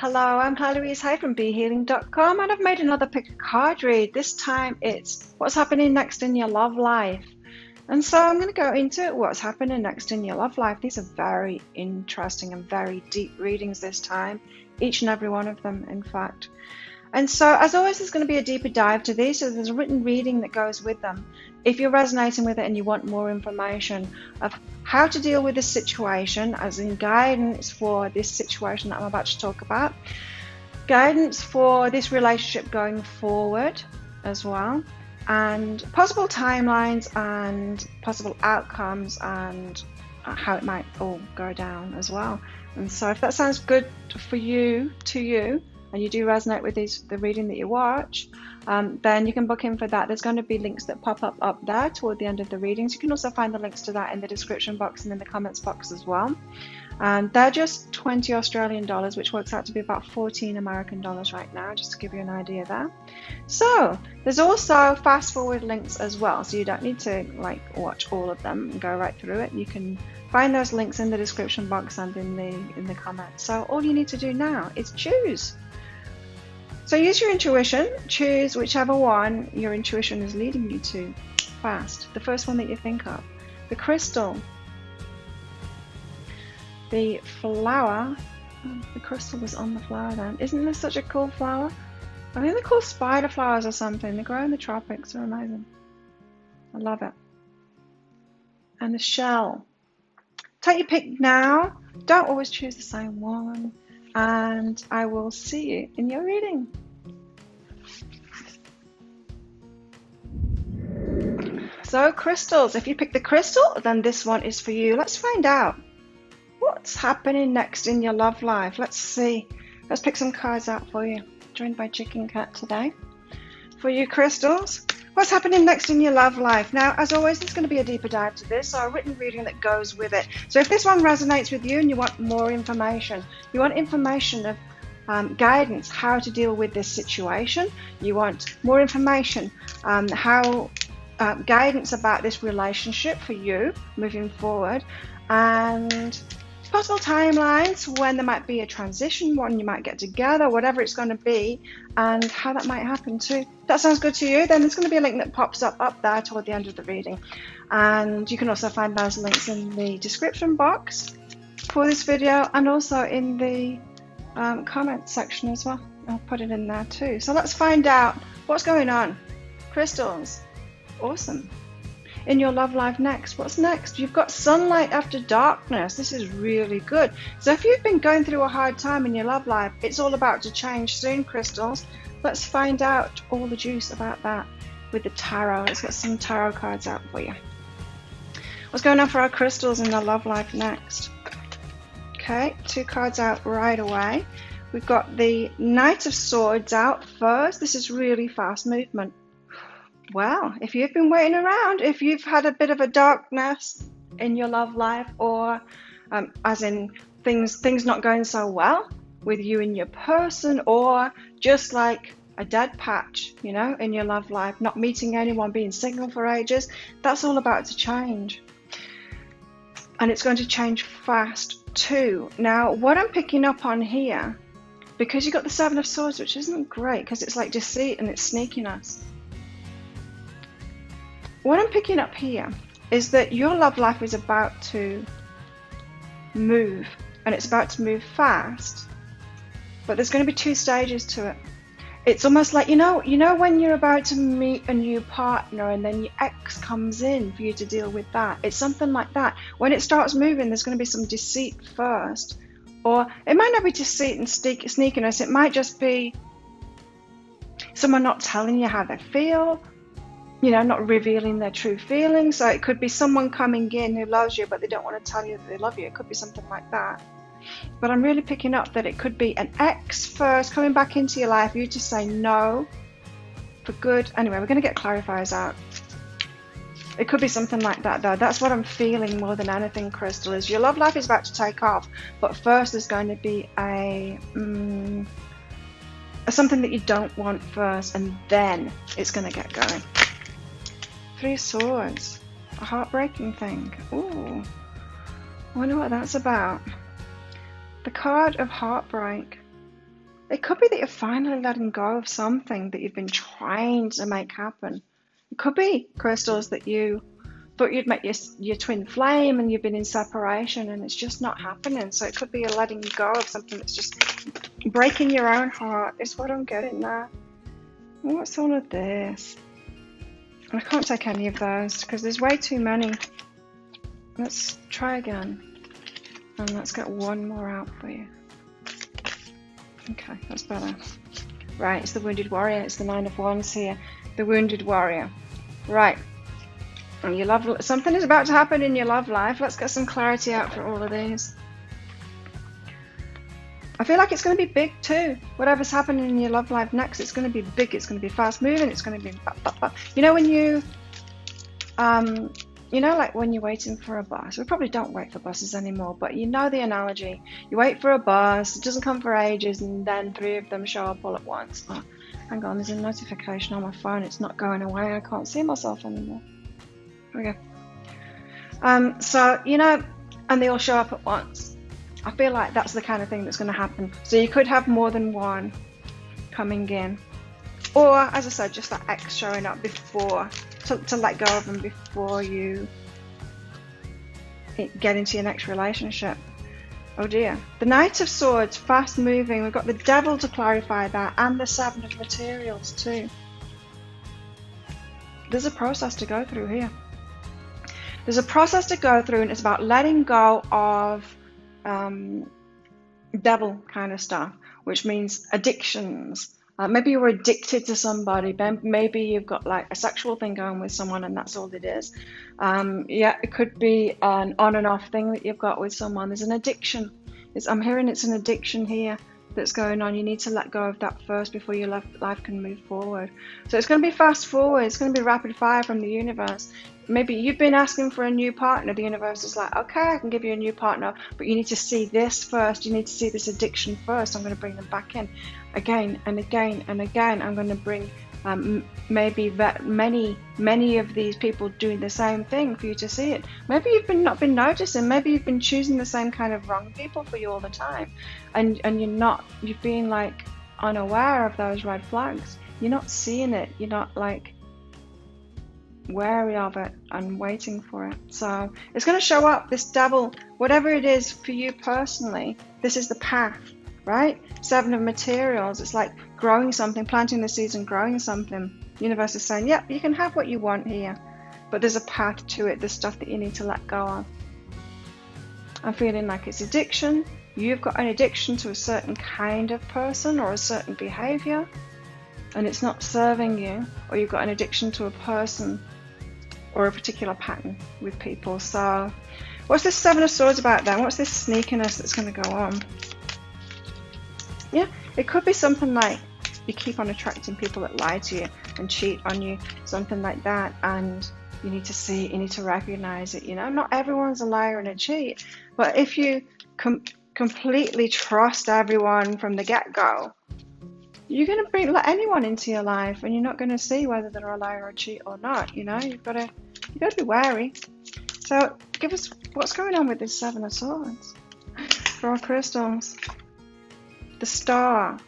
Hello, I'm Claire Louise Hay from BeHealing.com, and I've made another pick a card read. This time it's what's happening next in your love life. And so I'm going to go into what's happening next in your love life. These are very interesting and very deep readings this time, each and every one of them, in fact. And so, as always, there's going to be a deeper dive to these, so there's a written reading that goes with them. If you're resonating with it and you want more information of how to deal with this situation, as in guidance for this situation that I'm about to talk about, guidance for this relationship going forward as well, and possible timelines and possible outcomes and how it might all go down as well. And so if that sounds good for you, and you do resonate with the reading that you watch, then you can book in for that. There's going to be links that pop up there toward the end of the readings. You can also find the links to that in the description box and in the comments box as well. And they're just 20 Australian dollars, which works out to be about 14 American dollars right now, just to give you an idea there. So there's also fast forward links as well, so you don't need to watch all of them and go right through it. You can find those links in the description box and in the comments. So all you need to do now is choose. So use your intuition, choose whichever one your intuition is leading you to fast. The first one that you think of. The crystal. The flower. Oh, the crystal was on the flower then. Isn't this such a cool flower? I think they're called spider flowers or something. They grow in the tropics. They're amazing. I love it. And the shell. Take your pick now. Don't always choose the same one. And I will see you in your reading. So crystals, if you pick the crystal, then this one is for you. Let's find out what's happening next in your love life. Let's see. Let's pick some cards out for you. Joined by Chicken Cat today. For you crystals, what's happening next in your love life? Now, as always, there's going to be a deeper dive to this, so a written reading that goes with it. So if this one resonates with you and you want more information, you want information of guidance, how to deal with this situation, you want more information, guidance about this relationship for you moving forward, and possible timelines when there might be a transition, when you might get together, whatever it's going to be, and how that might happen too. That sounds good to you? Then there's going to be a link that pops up there toward the end of the reading, and you can also find those links in the description box for this video and also in the comments section as well. I'll put it in there too. So let's find out what's going on. Crystals, awesome. In your love life next. What's next? You've got sunlight after darkness. This is really good. So if you've been going through a hard time in your love life, it's all about to change soon, crystals. Let's find out all the juice about that with the tarot. Let's get some tarot cards out for you. What's going on for our crystals in their love life next? Okay, 2 cards out right away. We've got the Knight of Swords out first. This is really fast movement. Well, if you've been waiting around, if you've had a bit of a darkness in your love life, or as in things not going so well with you and your person, or just like a dead patch, in your love life, not meeting anyone, being single for ages, that's all about to change. And it's going to change fast too. Now, what I'm picking up on here, because you've got the 7 of Swords, which isn't great because it's like deceit and it's sneakiness. What I'm picking up here is that your love life is about to move, and it's about to move fast, but there's going to be 2 stages to it. It's almost like, you know when you're about to meet a new partner and then your ex comes in for you to deal with that. It's something like that. When it starts moving, there's going to be some deceit first, or it might not be deceit and sneakiness. It might just be someone not telling you how they feel, not revealing their true feelings. So it could be someone coming in who loves you, but they don't want to tell you that they love you. It could be something like that. But I'm really picking up that it could be an ex first coming back into your life, you to say no for good. Anyway, we're going to get clarifiers out. It could be something like that though. That's what I'm feeling more than anything, Crystal, is your love life is about to take off, but first there's going to be something that you don't want first, and then it's going to get going. 3 of Swords, a heartbreaking thing. Ooh, I wonder what that's about. The card of heartbreak. It could be that you're finally letting go of something that you've been trying to make happen. It could be, crystals, that you thought you'd met your twin flame and you've been in separation and it's just not happening. So it could be you're letting go of something that's just breaking your own heart, is what I'm getting there. What's all of this? I can't take any of those because there's way too many. Let's try again. And let's get one more out for you. Okay, that's better. Right, it's the Wounded Warrior. It's the Nine of Wands here. The Wounded Warrior. Right. And your love, something is about to happen in your love life. Let's get some clarity out for all of these. I feel like it's going to be big too. Whatever's happening in your love life next, it's going to be big. It's going to be fast moving. It's going to be, you know, when you know, like when you're waiting for a bus. We probably don't wait for buses anymore, but you know the analogy. You wait for a bus, it doesn't come for ages, and then 3 of them show up all at once. Oh, hang on, there's a notification on my phone. It's not going away. I can't see myself anymore. Here we go. So, you know, and they all show up at once. I feel like that's the kind of thing that's going to happen. So you could have more than one coming in. Or, as I said, just that X showing up before, to let go of them before you get into your next relationship. Oh dear. The Knight of Swords, fast moving. We've got the Devil to clarify that, and the Seven of Materials too. There's a process to go through here. There's a process to go through, and it's about letting go of devil kind of stuff, which means addictions. Maybe you're addicted to somebody. Maybe you've got like a sexual thing going with someone and that's all it is. Yeah, it could be an on and off thing that you've got with someone. There's an addiction. I'm hearing it's an addiction here that's going on. You need to let go of that first before your life can move forward. So it's going to be fast forward. It's going to be rapid fire from the universe. Maybe you've been asking for a new partner. The universe is like, okay, I can give you a new partner, but you need to see this first. You need to see this addiction first. I'm going to bring them back in again and again and again. I'm going to bring maybe many of these people doing the same thing for you to see it. Maybe you've not been noticing. Maybe you've been choosing the same kind of wrong people for you all the time, and you've been like unaware of those red flags. You're not seeing it. You're not like wary of it and waiting for it. So it's going to show up, this devil, whatever it is for you personally. This is the path, right? Seven of Materials. It's like growing something, planting the seeds and growing something. The universe is saying, yep, you can have what you want here, but there's a path to it. There's stuff that you need to let go of. I'm feeling like it's addiction. You've got an addiction to a certain kind of person or a certain behavior, and it's not serving you. Or you've got an addiction to a person or a particular pattern with people. So what's this Seven of Swords about then? What's this sneakiness that's going to go on? Yeah, it could be something like you keep on attracting people that lie to you and cheat on you, something like that, and you need to see it, you need to recognize it. You know, not everyone's a liar and a cheat, but if you completely trust everyone from the get-go, you're going to let anyone into your life, and you're not going to see whether they're a liar or a cheat or not. You know, you've got to be wary. So give us what's going on with this Seven of Swords for our crystals. The Star.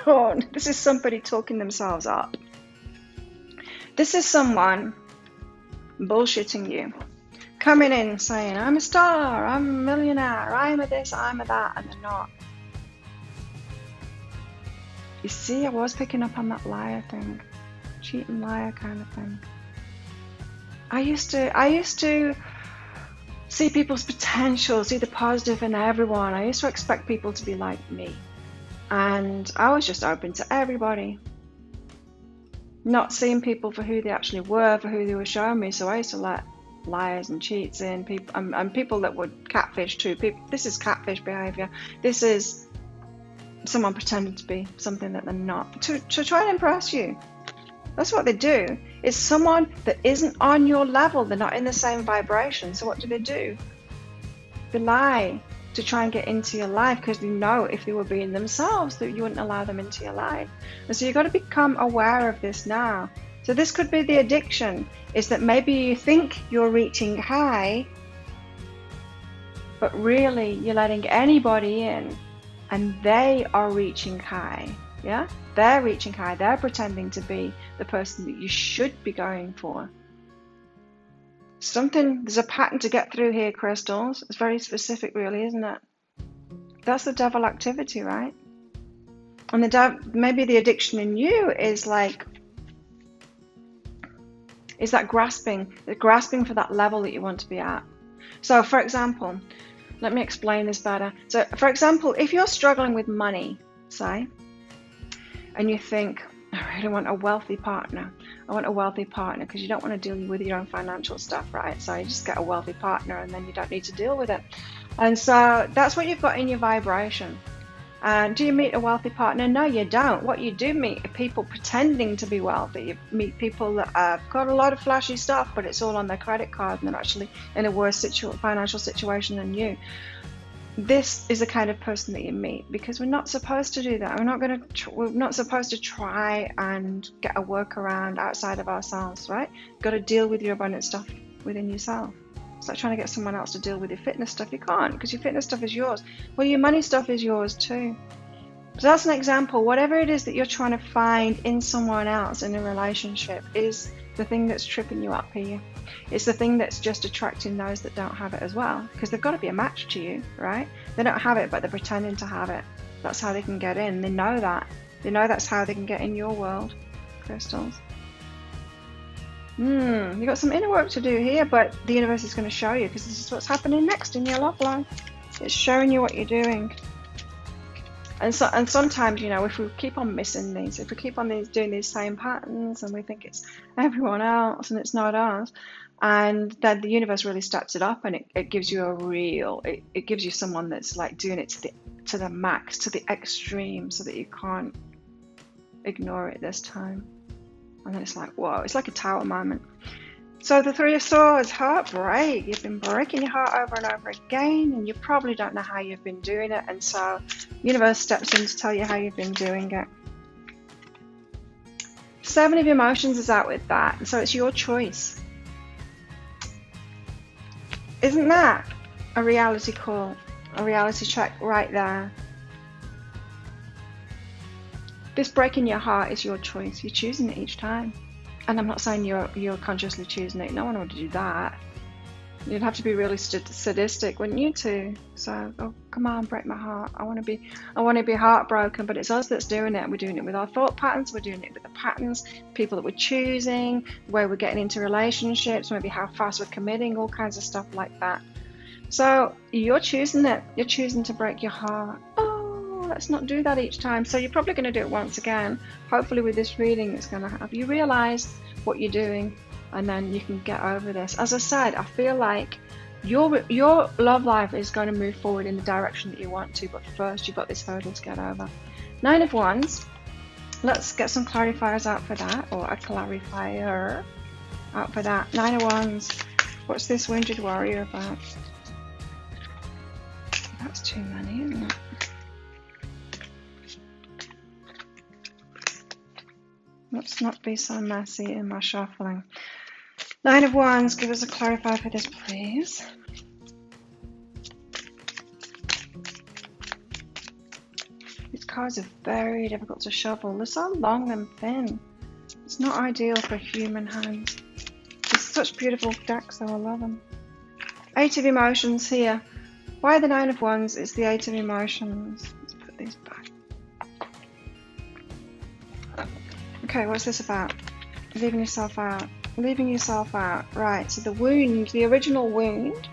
Oh, this is somebody talking themselves up. This is someone bullshitting you, coming in saying, I'm a star, I'm a millionaire, I'm a this, I'm a that, and they're not. You see, I was picking up on that liar thing, cheating liar kind of thing. I used to see people's potential, see the positive in everyone. I used to expect people to be like me, and I was just open to everybody, not seeing people for who they actually were, for who they were showing me. So I used to let liars and cheats in, people and people that would catfish too. This is catfish behavior. This is someone pretending to be something that they're not, to try and impress you. That's what they do. It's someone that isn't on your level. They're not in the same vibration. So what do? They lie to try and get into your life, because they know if they were being themselves that you wouldn't allow them into your life. And so you've got to become aware of this now. So this could be the addiction, is that maybe you think you're reaching high, but really you're letting anybody in and they are reaching high. Yeah, they're reaching high. They're pretending to be the person that you should be going for. There's a pattern to get through here, crystals. It's very specific, really, isn't it? That's the devil activity, right? And maybe the addiction in you is like, is that grasping for that level that you want to be at. So, for example, let me explain this better. So, for example, if you're struggling with money, say, and you think, I really want a wealthy partner. I want a wealthy partner, because you don't want to deal with your own financial stuff, right? So you just get a wealthy partner and then you don't need to deal with it. And so that's what you've got in your vibration. And do you meet a wealthy partner? No, you don't. What you do meet are people pretending to be wealthy. You meet people that have got a lot of flashy stuff, but it's all on their credit card and they're actually in a worse financial situation than you. This is the kind of person that you meet, because we're not supposed to do that. We're not supposed to try and get a workaround outside of ourselves, right? You've got to deal with your abundant stuff within yourself. It's like trying to get someone else to deal with your fitness stuff. You can't, because your fitness stuff is yours. Well, your money stuff is yours too. So that's an example. Whatever it is that you're trying to find in someone else in a relationship is the thing that's tripping you up here. It's the thing that's just attracting those that don't have it as well, because they've got to be a match to you, right? They don't have it, but they're pretending to have it. That's how they can get in. They know that. They know that's how they can get in your world, crystals. You've got some inner work to do here, but the universe is going to show you, because this is what's happening next in your love life. It's showing you what you're doing. And sometimes, if we keep on missing these, if we keep on doing these same patterns, and we think it's everyone else and it's not us, and then the universe really steps it up, and it gives you it gives you someone that's like doing it to the max, to the extreme, so that you can't ignore it this time. And then it's like, whoa, it's like a tower moment. So the Three of Swords, heartbreak. You've been breaking your heart over and over again, and you probably don't know how you've been doing it, and so the universe steps in to tell you how you've been doing it. Seven of Emotions is out with that, and so it's your choice. Isn't that a reality call, a reality check right there? This breaking your heart is your choice. You're choosing it each time. And I'm not saying you're consciously choosing it. No one would do that. You'd have to be really sadistic, wouldn't you, too? So, oh, come on, break my heart. I want to be heartbroken, but it's us that's doing it. We're doing it with our thought patterns. We're doing it with the patterns, people that we're choosing, where we're getting into relationships, maybe how fast we're committing, all kinds of stuff like that. So you're choosing it. You're choosing to break your heart. Oh, let's not do that each time. So you're probably going to do it once again. Hopefully with this reading, it's going to help you realize what you're doing, and then you can get over this. As I said, I feel like your love life is going to move forward in the direction that you want to, but first you've got this hurdle to get over. Nine of Wands. Let's get some clarifiers out for that, or a clarifier out for that. Nine of Wands. What's this wounded warrior about? That's too many, isn't it? Let's not be so messy in my shuffling. Nine of Wands, give us a clarifier for this, please. These cards are very difficult to shuffle. They're so long and thin. It's not ideal for human hands. It's such beautiful decks, though. I love them. Eight of Emotions here. Why the Nine of Wands? It's the Eight of Emotions. Let's put these back. Okay, what's this about? Leaving yourself out. Leaving yourself out. Right, so the wound, the original wound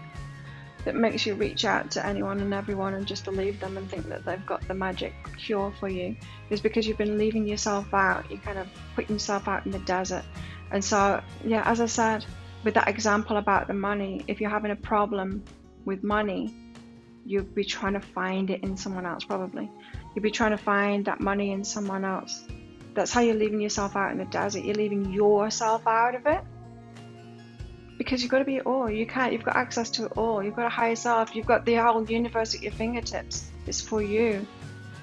that makes you reach out to anyone and everyone and just believe them and think that they've got the magic cure for you, is because you've been leaving yourself out. You're kind of putting yourself out in the desert. And so, yeah, as I said, with that example about the money, if you're having a problem with money, you'd be trying to find it in someone else, probably. You'd be trying to find that money in someone else. That's how you're leaving yourself out in the desert. You're leaving yourself out of it, because you've got to be it all. You've got access to it all. You've got a higher self. You've got the whole universe at your fingertips. It's for you.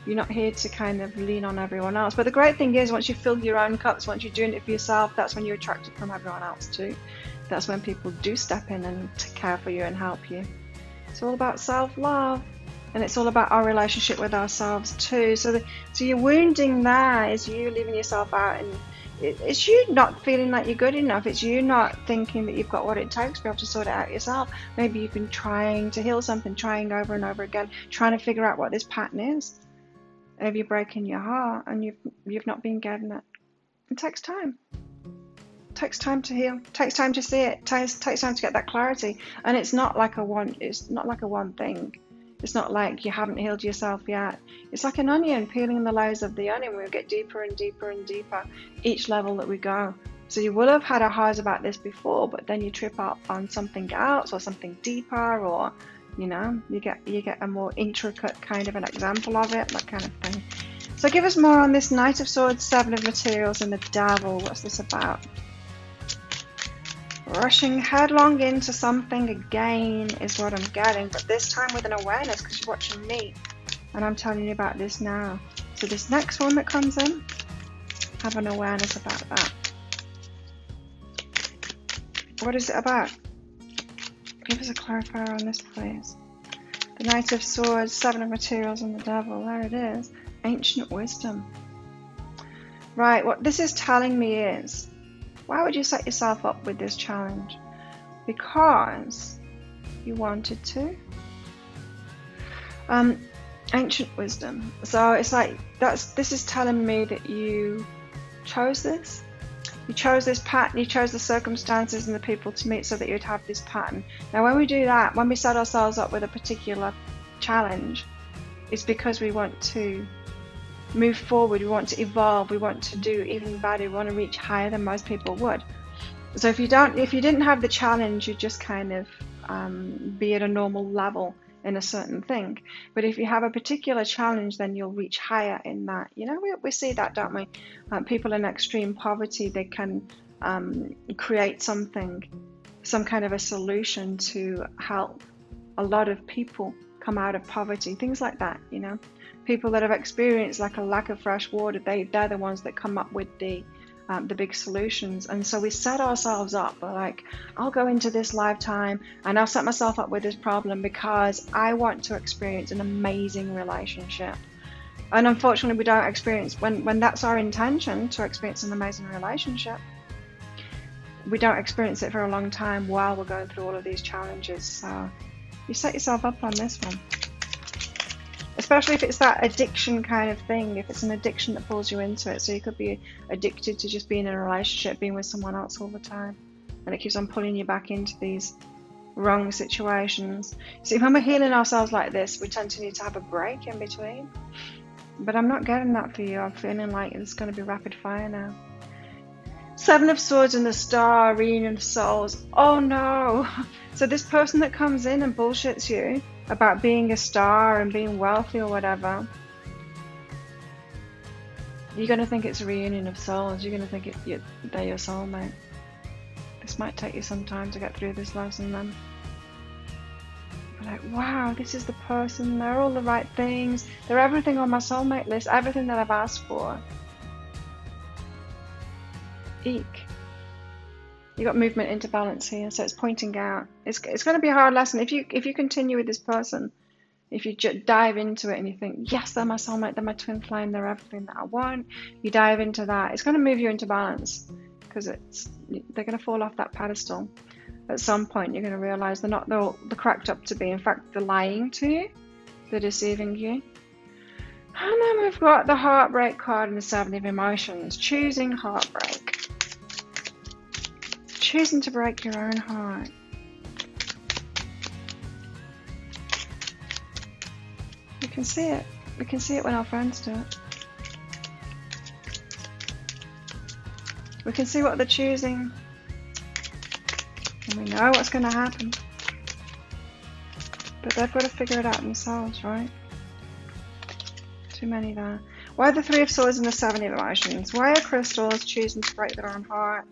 You're not here to kind of lean on everyone else. But the great thing is, once you fill your own cups, once you're doing it for yourself, that's when you're attracted from everyone else too. That's when people do step in and take care for you and help you. It's all about self-love. And it's all about our relationship with ourselves too. So your wounding there is you leaving yourself out, and it's you not feeling like you're good enough. It's you not thinking that you've got what it takes to be able to sort it out yourself. Maybe you've been trying to heal something, trying over and over again, trying to figure out what this pattern is. Maybe you're breaking your heart and you've not been getting it. It takes time. It takes time to heal. It takes time to see it. It takes time to get that clarity. And it's not like a one thing. It's not like you haven't healed yourself yet. It's like an onion, peeling the layers of the onion. We'll get deeper and deeper and deeper each level that we go. So you will have had ahas about this before, but then you trip up on something else or something deeper, or you get a more intricate kind of an example of it, that kind of thing. So give us more on this Knight of Swords, Seven of Materials, and the Devil. What's this about? Rushing headlong into something again is what I'm getting, but this time with an awareness, because you're watching me and I'm telling you about this now. So this next one that comes in, have an awareness about that. What is it about? Give us a clarifier on this, please. The Knight of Swords, Seven of Materials, and the Devil. There it is. Ancient wisdom. Right, what this is telling me is, why would you set yourself up with this challenge? Because you wanted to. Ancient wisdom. So it's like this is telling me that you chose this. You chose this pattern, you chose the circumstances and the people to meet so that you'd have this pattern. Now when we do that, when we set ourselves up with a particular challenge, it's because we want to move forward, we want to evolve, we want to do even better, we want to reach higher than most people would. So if you didn't have the challenge, you'd just kind of be at a normal level in a certain thing. But if you have a particular challenge, then you'll reach higher in that. You know, we see that, don't we? People in extreme poverty, they can create some kind of a solution to help a lot of people come out of poverty, things like that, you know. People that have experienced like a lack of fresh water, they're the ones that come up with the big solutions. And so we set ourselves up, we're like, I'll go into this lifetime and I'll set myself up with this problem because I want to experience an amazing relationship. And unfortunately we don't experience, when that's our intention, to experience an amazing relationship, we don't experience it for a long time while we're going through all of these challenges. So you set yourself up on this one. Especially if it's that addiction kind of thing, if it's an addiction that pulls you into it. So you could be addicted to just being in a relationship, being with someone else all the time, and it keeps on pulling you back into these wrong situations. See, when we're healing ourselves like this, we tend to need to have a break in between. But I'm not getting that for you. I'm feeling like it's going to be rapid fire now. Seven of Swords and the Star, Reunion of Souls. Oh no! So this person that comes in and bullshits you about being a star and being wealthy or whatever, you're going to think it's a reunion of souls. You're going to think they're your soulmate. This might take you some time to get through this lesson then. You're like, wow, this is the person. They're all the right things. They're everything on my soulmate list. Everything that I've asked for. Eek. You got movement into balance here, so it's pointing out. It's going to be a hard lesson if you continue with this person. If you dive into it and you think, yes, they're my soulmate, they're my twin flame, they're everything that I want. You dive into that. It's going to move you into balance because they're going to fall off that pedestal. At some point, you're going to realize they're not they're cracked up to be. In fact, they're lying to you. They're deceiving you. And then we've got the heartbreak card and the Seven of Emotions. Choosing heartbreak. Choosing to break your own heart. We can see it. We can see it when our friends do it. We can see what they're choosing. And we know what's going to happen. But they've got to figure it out themselves, right? Too many there. Why the Three of Swords and the Seven of Emotions? Why are crystals choosing to break their own heart?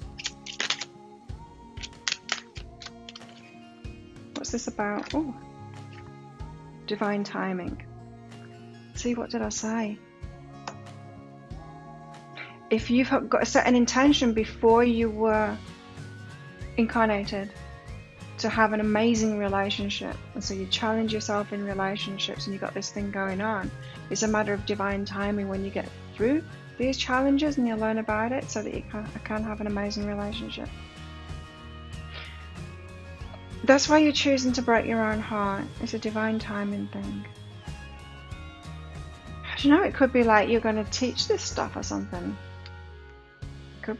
What's this about? Oh, divine timing. See, what did I say? If you've got to set an intention before you were incarnated, to have an amazing relationship. And so you challenge yourself in relationships and you've got this thing going on. It's a matter of divine timing when you get through these challenges and you learn about it so that you can have an amazing relationship. That's why you're choosing to break your own heart. It's a divine timing thing. I don't know, it could be like you're going to teach this stuff or something.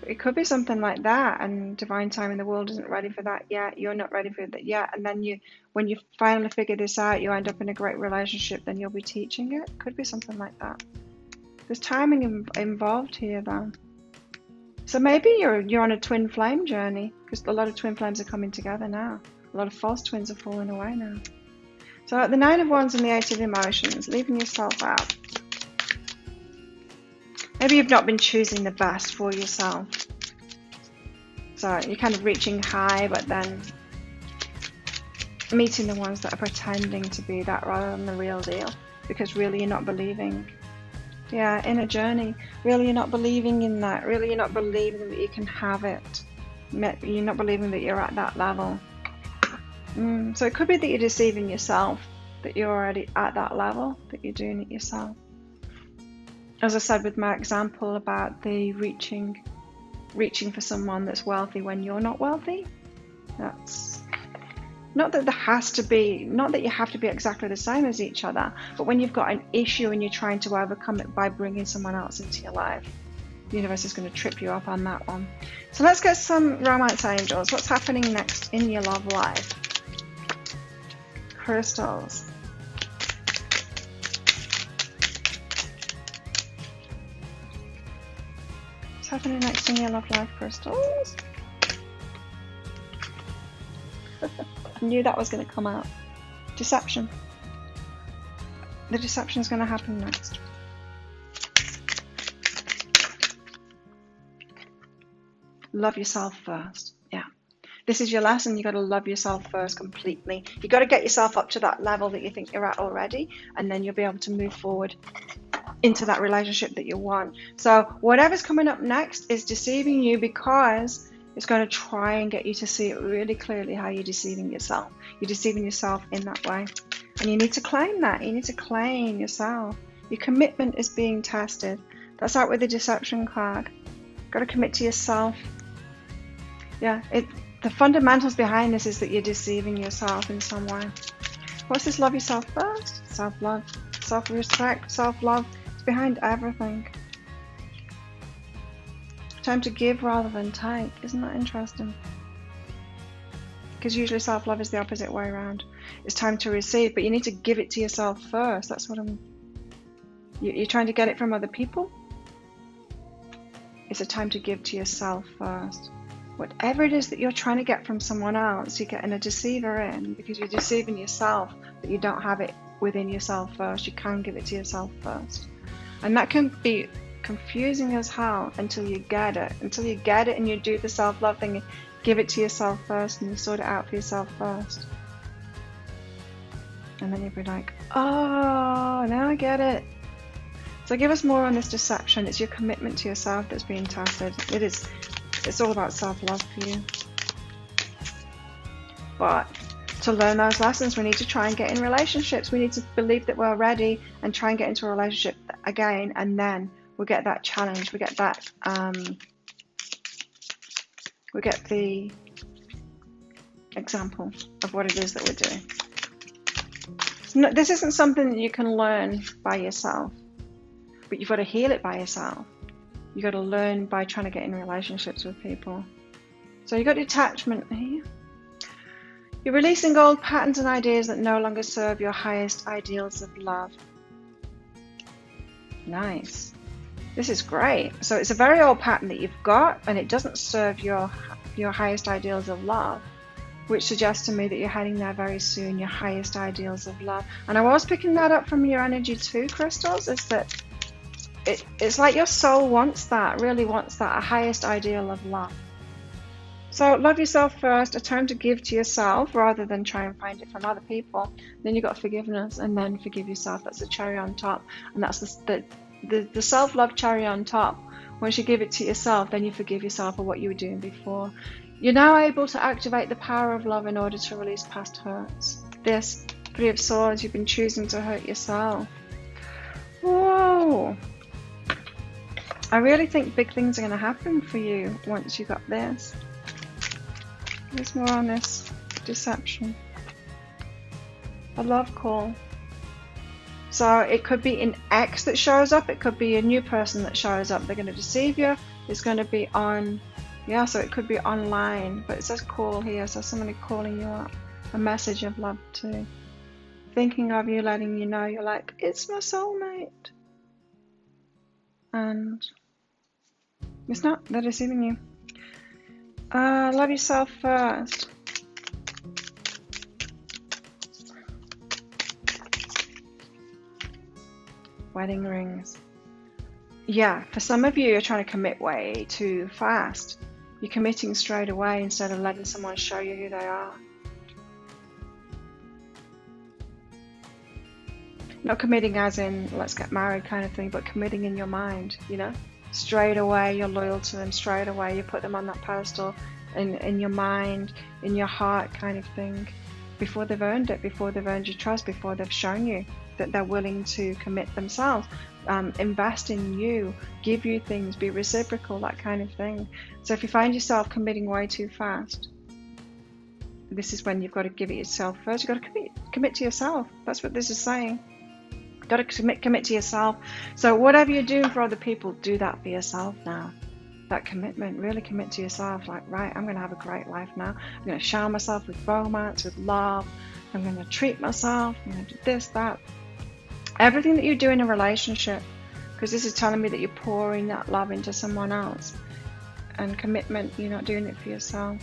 It could be something like that, and divine timing, the world isn't ready for that yet, you're not ready for that yet, and then when you finally figure this out, you end up in a great relationship, then you'll be teaching it. Could be something like that. There's timing involved here though. So maybe you're on a twin flame journey, because a lot of twin flames are coming together now. A lot of false twins are falling away now. So the 9 of Wands and the 8 of Emotions, leaving yourself out. Maybe you've not been choosing the best for yourself. So you're kind of reaching high, but then meeting the ones that are pretending to be that rather than the real deal. Because really you're not believing. Yeah, in a journey. Really you're not believing in that. Really you're not believing that you can have it. You're not believing that you're at that level. So it could be that you're deceiving yourself, that you're already at that level, that you're doing it yourself. As I said with my example about the reaching for someone that's wealthy when you're not wealthy, that's not that you have to be exactly the same as each other, but when you've got an issue and you're trying to overcome it by bringing someone else into your life, the universe is going to trip you up on that one. So let's get some romance angels. What's happening next in your love life? Crystals. Happening next in your love life, crystals? I knew that was going to come out. Deception. The deception is going to happen next. Love yourself first. Yeah. This is your lesson. You got to love yourself first completely. You got to get yourself up to that level that you think you're at already, and then you'll be able to move forward into that relationship that you want. So whatever's coming up next is deceiving you because it's going to try and get you to see it really clearly how you're deceiving yourself. You're deceiving yourself in that way. And you need to claim that. You need to claim yourself. Your commitment is being tested. That's out with the deception card. Got to commit to yourself. Yeah, the fundamentals behind this is that you're deceiving yourself in some way. What's this? Love yourself first? Self-love, self-respect, self-love. Behind everything. Time to give rather than take. Isn't that interesting? Because usually self-love is the opposite way around. It's time to receive, but you need to give it to yourself first. That's what you're trying to get it from other people. It's a time to give to yourself first. Whatever it is that you're trying to get from someone else, you're getting a deceiver in because you're deceiving yourself that you don't have it within yourself first. You can give it to yourself first. And that can be confusing as hell until you get it. Until you get it and you do the self-love thing, you give it to yourself first and you sort it out for yourself first. And then you'll be like, oh, now I get it. So give us more on this deception. It's your commitment to yourself that's being tested. It's all about self-love for you. But to learn those lessons, we need to try and get in relationships. We need to believe that we're ready and try and get into a relationship again, and then we'll get that challenge. We get that. We get the example of what it is that we're doing. This isn't something that you can learn by yourself, but you've got to heal it by yourself. You've got to learn by trying to get in relationships with people. So you've got detachment here. You're releasing old patterns and ideas that no longer serve your highest ideals of love. Nice. This is great. So it's a very old pattern that you've got, and it doesn't serve your highest ideals of love, which suggests to me that you're heading there very soon, your highest ideals of love. And I was picking that up from your energy too, crystals, is that it's like your soul wants that, really wants that, a highest ideal of love. So love yourself first, a time to give to yourself rather than try and find it from other people. Then you've got forgiveness, and then forgive yourself. That's the cherry on top. And that's the self-love cherry on top. Once you give it to yourself, then you forgive yourself for what you were doing before. You're now able to activate the power of love in order to release past hurts. This 3 of Swords, you've been choosing to hurt yourself. Whoa! I really think big things are going to happen for you once you got this. There's more on this deception. A love call. So it could be an ex that shows up. It could be a new person that shows up. They're going to deceive you. It's going to be on, yeah, so it could be online. But it says call here, so somebody calling you up. A message of love too. Thinking of you, letting you know you're like, it's my soulmate. And it's not. They're deceiving you. Love yourself first. Wedding rings. Yeah, for some of you, you're trying to commit way too fast. You're committing straight away instead of letting someone show you who they are. Not committing as in let's get married kind of thing, but committing in your mind, you know? Straight away, you're loyal to them. Straight away, you put them on that pedestal in your mind, in your heart kind of thing. Before they've earned it, before they've earned your trust, before they've shown you that they're willing to commit themselves, invest in you, give you things, be reciprocal, that kind of thing. So if you find yourself committing way too fast, this is when you've got to give it yourself first. You've got to commit to yourself. That's what this is saying. You've got to commit to yourself. So whatever you're doing for other people, do that for yourself now. That commitment, really commit to yourself. Like, right, I'm going to have a great life now. I'm going to shower myself with romance, with love. I'm going to treat myself. I'm going to do this, that. Everything that you do in a relationship, because this is telling me that you're pouring that love into someone else. And commitment, you're not doing it for yourself.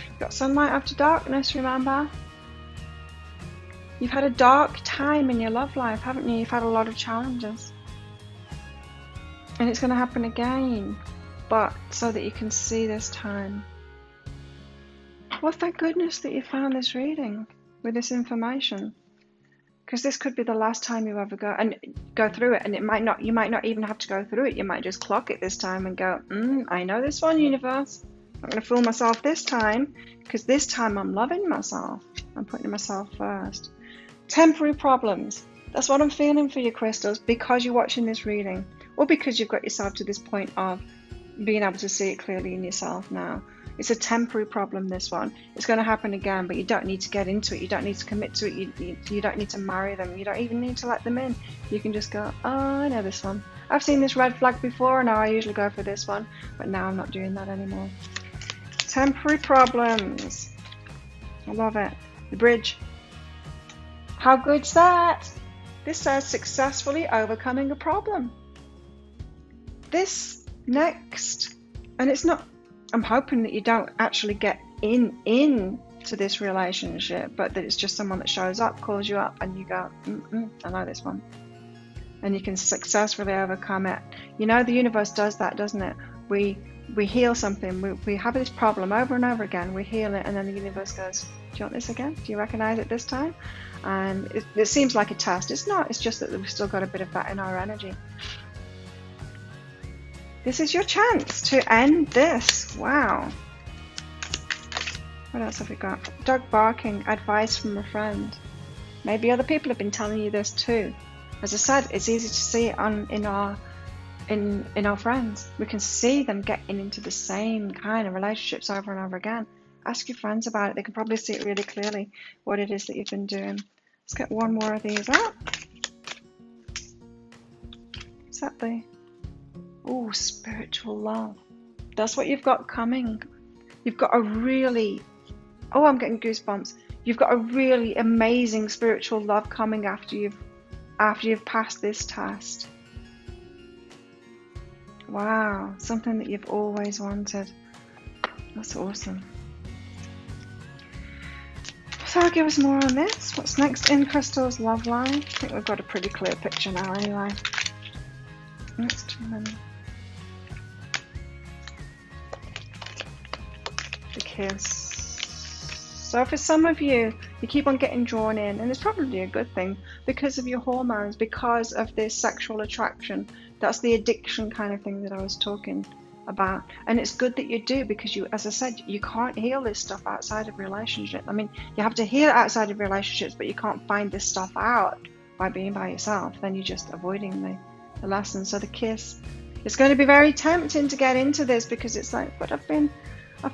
You've got sunlight after darkness, remember? You've had a dark time in your love life, haven't you? You've had a lot of challenges. And it's going to happen again, but so that you can see this time. Well, thank goodness that you found this reading with this information. Because this could be the last time you ever go through it, and it might not. You might not even have to go through it. You might just clock it this time and go, I know this one, universe. I'm not going to fool myself this time, because this time I'm loving myself. I'm putting myself first. Temporary problems. That's what I'm feeling for you, crystals, because you're watching this reading, or because you've got yourself to this point of being able to see it clearly in yourself now. It's a temporary problem, this one. It's going to happen again, but you don't need to get into it. You don't need to commit to it. You don't need to marry them. You don't even need to let them in. You can just go, oh, I know this one. I've seen this red flag before, and I usually go for this one, but now I'm not doing that anymore. Temporary problems. I love it. The bridge. How good's that? This says successfully overcoming a problem. This next, and it's not, I'm hoping that you don't actually get into this relationship, but that it's just someone that shows up, calls you up, and you go, I know this one. And you can successfully overcome it. You know, the universe does that, doesn't it? We heal something. We have this problem over and over again. We heal it, and then the universe goes, do you want this again? Do you recognize it this time? And it seems like a test. It's not. It's just that we've still got a bit of that in our energy. This is your chance to end this. Wow. What else have we got? Dog barking, advice from a friend. Maybe other people have been telling you this too. As I said, it's easy to see it in our friends. We can see them getting into the same kind of relationships over and over again. Ask your friends about it. They can probably see it really clearly, what it is that you've been doing. Let's get one more of these up. Is that the... Oh, spiritual love. That's what you've got coming. You've got a really... Oh, I'm getting goosebumps. You've got a really amazing spiritual love coming after you've passed this test. Wow, something that you've always wanted. That's awesome. So give us more on this. What's next in Crystal's love line? I think we've got a pretty clear picture now anyway. Next one. The kiss. So for some of you, you keep on getting drawn in, and it's probably a good thing because of your hormones, because of this sexual attraction. That's the addiction kind of thing that I was talking about. And it's good that you do, because you, as I said, you can't heal this stuff outside of relationship. I mean, you have to heal outside of relationships, but you can't find this stuff out by being by yourself. Then you're just avoiding the lesson. So the kiss, it's going to be very tempting to get into this, because it's like, but I've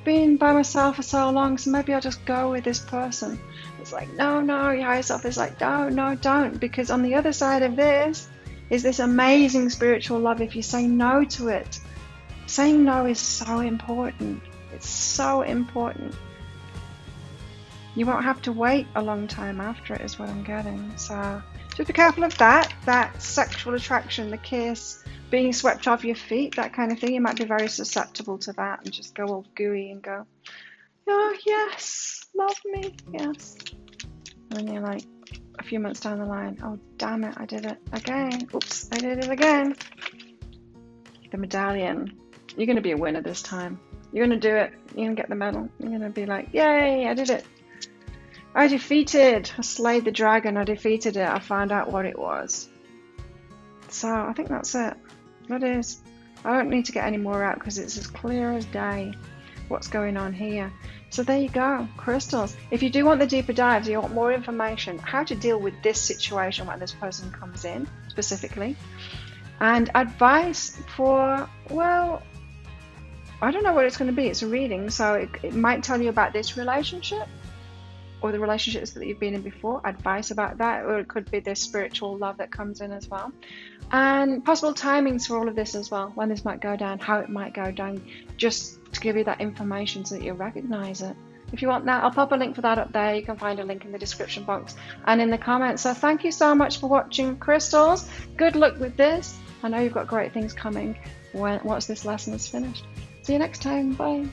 been by myself for so long, so maybe I'll just go with this person. It's like, no, your higher self is like, no, don't, because on the other side of this is this amazing spiritual love. If you say no to it, saying no is so important. It's so important. You won't have to wait a long time after it, is what I'm getting. So just be careful of that sexual attraction, the kiss, being swept off your feet, that kind of thing. You might be very susceptible to that and just go all gooey and go, oh yes, love me, yes. And then you're like, a few months down the line, oh damn it, I did it again. Oops, I did it again. The medallion. You're going to be a winner this time. You're going to do it. You're going to get the medal. You're going to be like, yay, I did it. I slayed the dragon. I defeated it. I found out what it was. So I think that's it. That is. I don't need to get any more out, because it's as clear as day what's going on here. So there you go, crystals. If you do want the deeper dives, you want more information, how to deal with this situation when this person comes in specifically, and advice for, well, I don't know what it's going to be. It's a reading, so it might tell you about this relationship or the relationships that you've been in before, advice about that, or it could be this spiritual love that comes in as well, and possible timings for all of this as well, when this might go down, how it might go down, just to give you that information so that you recognize it. If you want that, I'll pop a link for that up there. You can find a link in the description box and in the comments. So thank you so much for watching, crystals. Good luck with this. I know you've got great things coming once this lesson is finished. See you next time. Bye.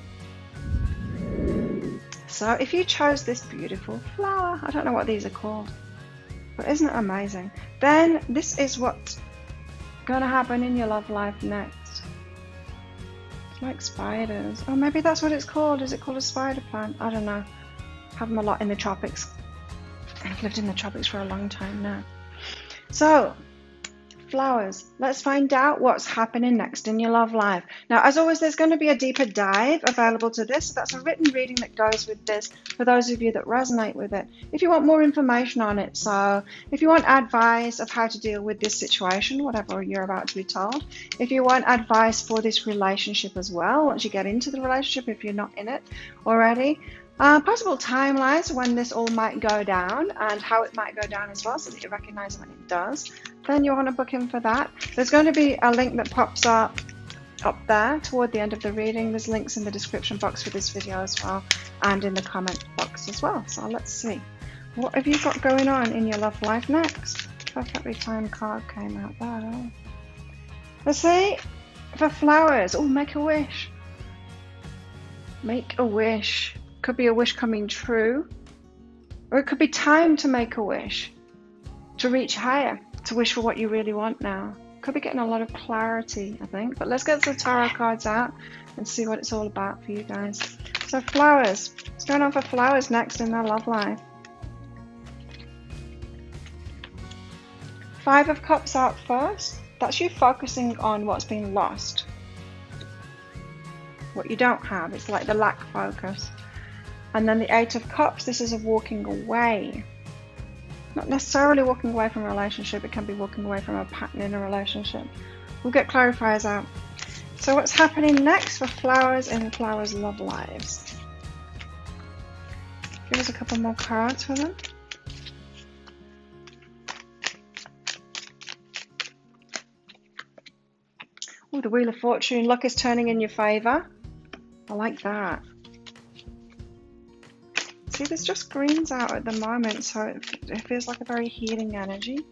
So if you chose this beautiful flower, I don't know what these are called, but isn't it amazing? Then this is what's going to happen in your love life next. Like spiders. Oh, maybe that's what it's called. Is it called a spider plant? I don't know. Have them a lot in the tropics. I've lived in the tropics for a long time now. So, flowers. Let's find out what's happening next in your love life. Now, as always, there's going to be a deeper dive available to this. So that's a written reading that goes with this for those of you that resonate with it. If you want more information on it, so if you want advice of how to deal with this situation, whatever you're about to be told, if you want advice for this relationship as well, once you get into the relationship, if you're not in it already, possible timelines when this all might go down and how it might go down as well, so that you recognize when it does, then you want to book in for that. There's going to be a link that pops up there toward the end of the reading. There's links in the description box for this video as well, and in the comment box as well. So let's see, what have you got going on in your love life next? Perfectly timed card came out there. Let's see, for flowers. Oh, make a wish. Make a wish. Could be a wish coming true, or it could be time to make a wish, to reach higher, to wish for what you really want now. Could be getting a lot of clarity, I think. But let's get the tarot cards out and see what it's all about for you guys. So flowers. What's going on for flowers next in their love life? 5 of Cups out first. That's you focusing on what's been lost, what you don't have. It's like the lack focus. And then the 8 of Cups, this is a walking away. Not necessarily walking away from a relationship, it can be walking away from a pattern in a relationship. We'll get clarifiers out. So what's happening next for flowers in flowers' love lives? Give us a couple more cards for them. Oh, the Wheel of Fortune. Luck is turning in your favour. I like that. See, there's just greens out at the moment, so it feels like a very healing energy.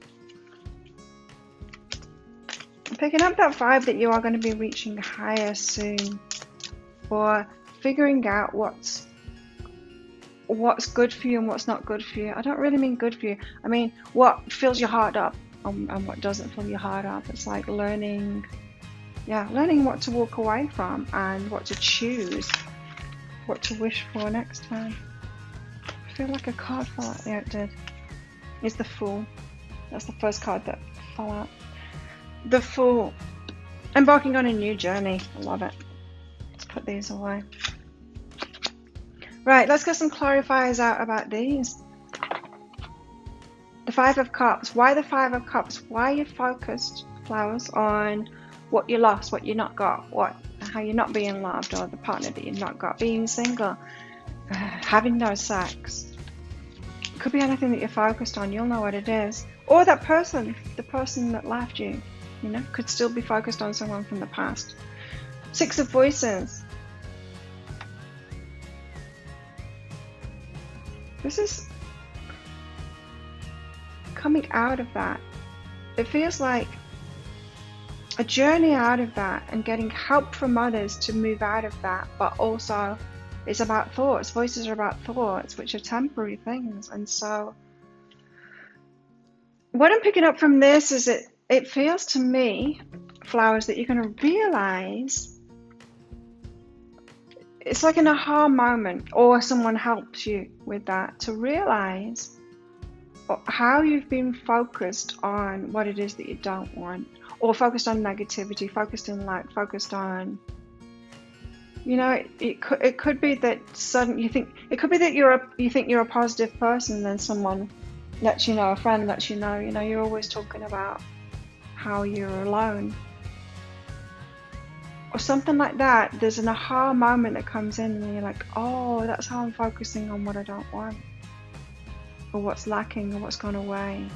I'm picking up that vibe that you are going to be reaching higher soon, or figuring out what's good for you and what's not good for you. I don't really mean good for you. I mean what fills your heart up and what doesn't fill your heart up. It's like learning what to walk away from and what to choose, what to wish for next time. I feel like a card fell out. Yeah, it did. It's the Fool. That's the first card that fell out. The Fool. Embarking on a new journey. I love it. put these away. Right, let's get some clarifiers out about these. The Five of Cups. Why the Five of Cups? Why are you focused, flowers, on what you lost, what you not got, how you're not being loved, or the partner that you've not got, being single, having no sex? It could be anything that you're focused on. You'll know what it is. Or that person, the person that left you, could still be focused on someone from the past. Six of Voices. This is coming out of that. It feels like a journey out of that and getting help from others to move out of that, but also it's about thoughts. Voices are about thoughts, which are temporary things. And so what I'm picking up from this is it feels to me, flowers, that you're going to realize it's like an aha moment, or someone helps you with that, to realize how you've been focused on what it is that you don't want, or focused on negativity, focused in lack, focused on, it could be that you think you're a positive person, and then someone lets you know, a friend lets you know, you're always talking about how you're alone, or something like that. There's an aha moment that comes in, and you're like, oh, that's how I'm focusing on what I don't want, or what's lacking, or what's gone away.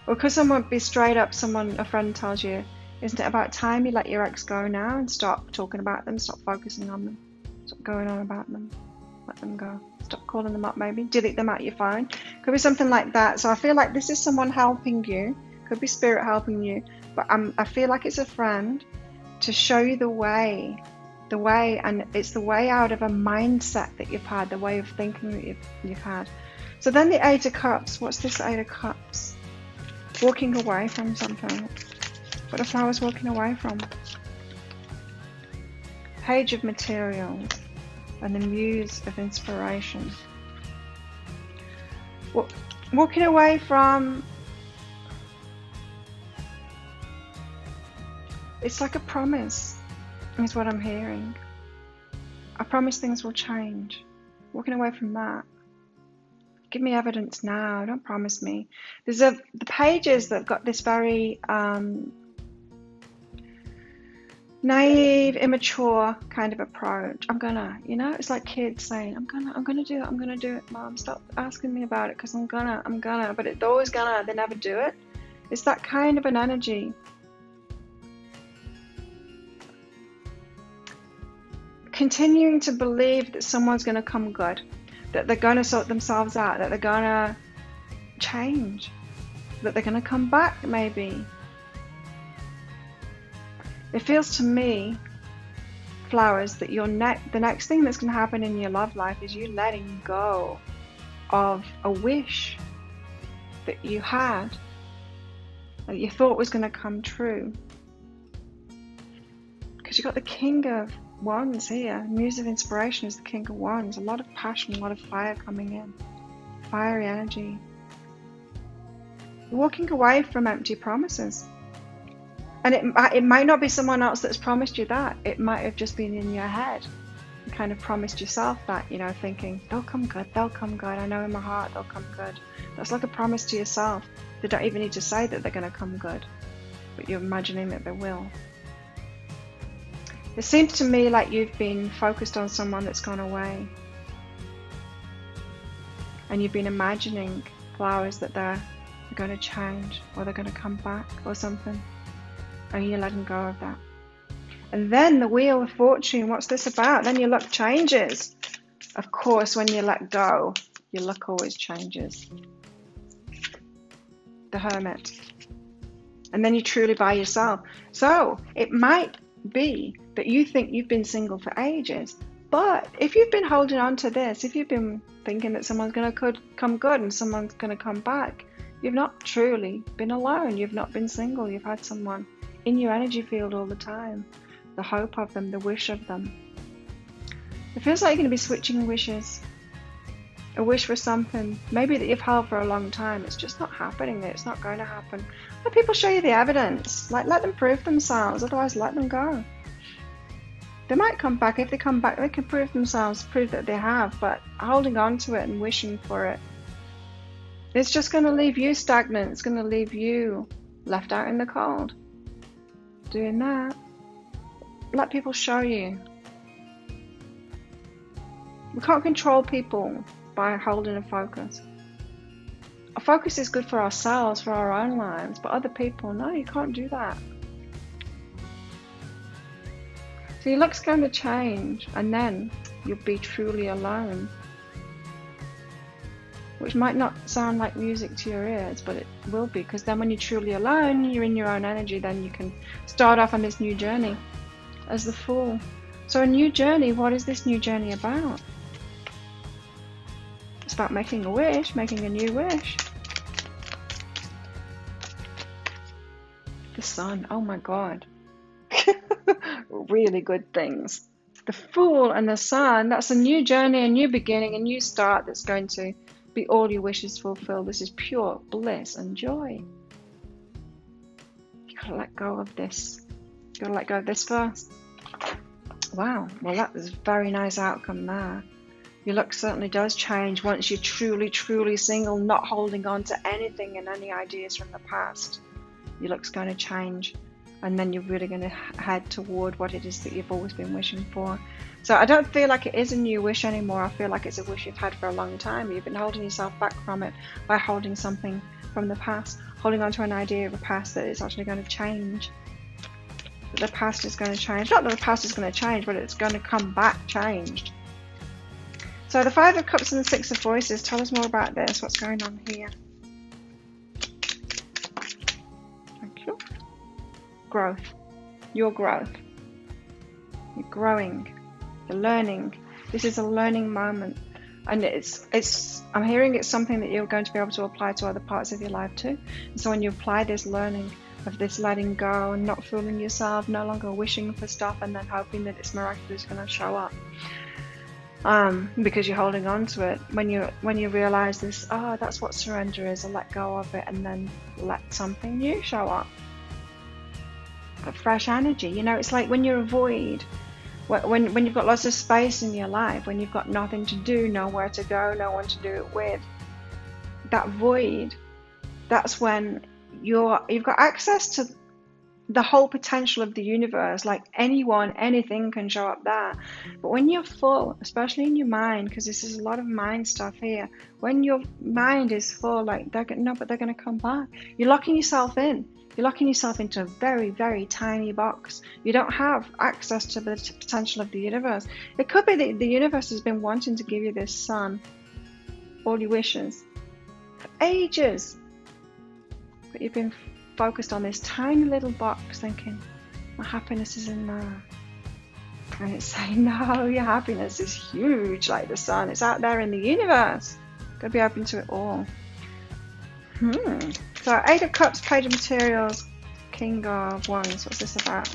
Or could someone be straight up, a friend tells you, isn't it about time you let your ex go now and stop talking about them, stop focusing on them, stop going on about them, let them go, stop calling them up, maybe delete them out your phone. Could be something like that. So I feel like this is someone helping you, could be spirit helping you, but I feel like it's a friend to show you the way, and it's the way out of a mindset that you've had, the way of thinking that you've had. So then the Eight of Cups. What's this Eight of Cups? Walking away from something. What are flowers walking away from? Page of Materials and the Muse of Inspiration. Walking away from, it's like a promise, is what I'm hearing. I promise things will change. Walking away from that. Give me evidence now, don't promise me. There's the pages that have got this very naive, immature kind of approach. It's like kids saying, I'm gonna do it, Mom, stop asking me about it, because I'm gonna, but it's always they never do it. It's that kind of an energy. Continuing to believe that someone's gonna come good, that they're gonna sort themselves out, that they're gonna change, that they're gonna come back maybe. It feels to me, flowers, that the next thing that's going to happen in your love life is you letting go of a wish that you had, that you thought was going to come true. Because you've got the King of Wands here. Muse of Inspiration is the King of Wands. A lot of passion, a lot of fire coming in. Fiery energy. You're walking away from empty promises. And it might not be someone else that's promised you that. It might have just been in your head. You kind of promised yourself that, thinking, they'll come good, I know in my heart they'll come good. That's like a promise to yourself. They don't even need to say that they're going to come good, but you're imagining that they will. It seems to me like you've been focused on someone that's gone away. And you've been imagining, flowers, that they're going to change, or they're going to come back or something. And you're letting go of that. And then the Wheel of Fortune, what's this about? Then your luck changes. Of course, when you let go, your luck always changes. The Hermit. And then you're truly by yourself. So it might be that you think you've been single for ages, but if you've been holding on to this, if you've been thinking that someone's going to come good and someone's going to come back, you've not truly been alone. You've not been single. You've had someone in your energy field all the time. The hope of them, the wish of them. It feels like you're going to be switching wishes. A wish for something, maybe that you've held for a long time. It's just not happening. It's not going to happen. Let people show you the evidence. Let them prove themselves. Otherwise, let them go. They might come back. If they come back, they can prove themselves, prove that they have, but holding on to it and wishing for it, it's just going to leave you stagnant. It's going to leave you left out in the cold. Doing that, let people show you. We can't control people by holding a focus. A focus is good for ourselves, for our own lives, but other people, no, you can't do that. So your look's going to change, and then you'll be truly alone. Which might not sound like music to your ears, but it will be, because then when you're truly alone, you're in your own energy, then you can start off on this new journey as the Fool. So a new journey, what is this new journey about? It's about making a wish, making a new wish. The Sun, oh my God. Really good things. The Fool and the Sun, that's a new journey, a new beginning, a new start that's going to be all your wishes fulfilled. This is pure bliss and joy. You gotta let go of this. You gotta let go of this first. Wow, well that was a very nice outcome there. Your look certainly does change once you're truly, truly single, not holding on to anything and any ideas from the past. Your look's going to change, and then you're really going to head toward what it is that you've always been wishing for. So I don't feel like it is a new wish anymore. I feel like it's a wish you've had for a long time. You've been holding yourself back from it by holding something from the past, holding on to an idea of a past that is actually going to change. That the past is going to change. Not that the past is going to change, but it's going to come back changed. So the Five of Cups and the Six of Voices, tell us more about this. What's going on here? Thank you. Growth. Your growth. You're growing. You're learning. This is a learning moment. And I'm hearing it's something that you're going to be able to apply to other parts of your life too. And so when you apply this learning of this letting go and not fooling yourself, no longer wishing for stuff and then hoping that it's miraculously going to show up. Because you're holding on to it, when you realize this, that's what surrender is, I let go of it and then let something new show up. A fresh energy, it's like when you're a void, when you've got lots of space in your life, when you've got nothing to do, nowhere to go, no one to do it with, that void, that's when you've got access to the whole potential of the universe. Like anyone, anything can show up there. But when you're full, especially in your mind, because this is a lot of mind stuff here, when your mind is full, like they're going to come back. You're locking yourself in. You're locking yourself into a very, very tiny box. You don't have access to the potential of the universe. It could be that the universe has been wanting to give you this sun, all your wishes, for ages. But you've been focused on this tiny little box thinking, my happiness is in there. And it's saying, no, your happiness is huge like the sun. It's out there in the universe. Got to be open to it all. So 8 of Cups, Page of Materials, King of Wands. What's this about?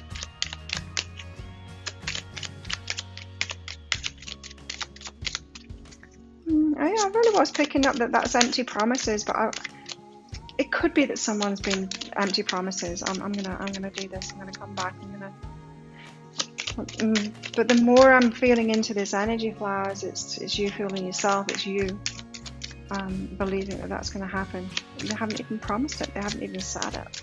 I really was picking up that that's empty promises, but it could be that someone's been empty promises. I'm gonna do this. I'm gonna come back. But the more I'm feeling into this energy, flowers, it's you feeling yourself. It's you believing that that's going to happen. They haven't even promised it. They haven't even said it.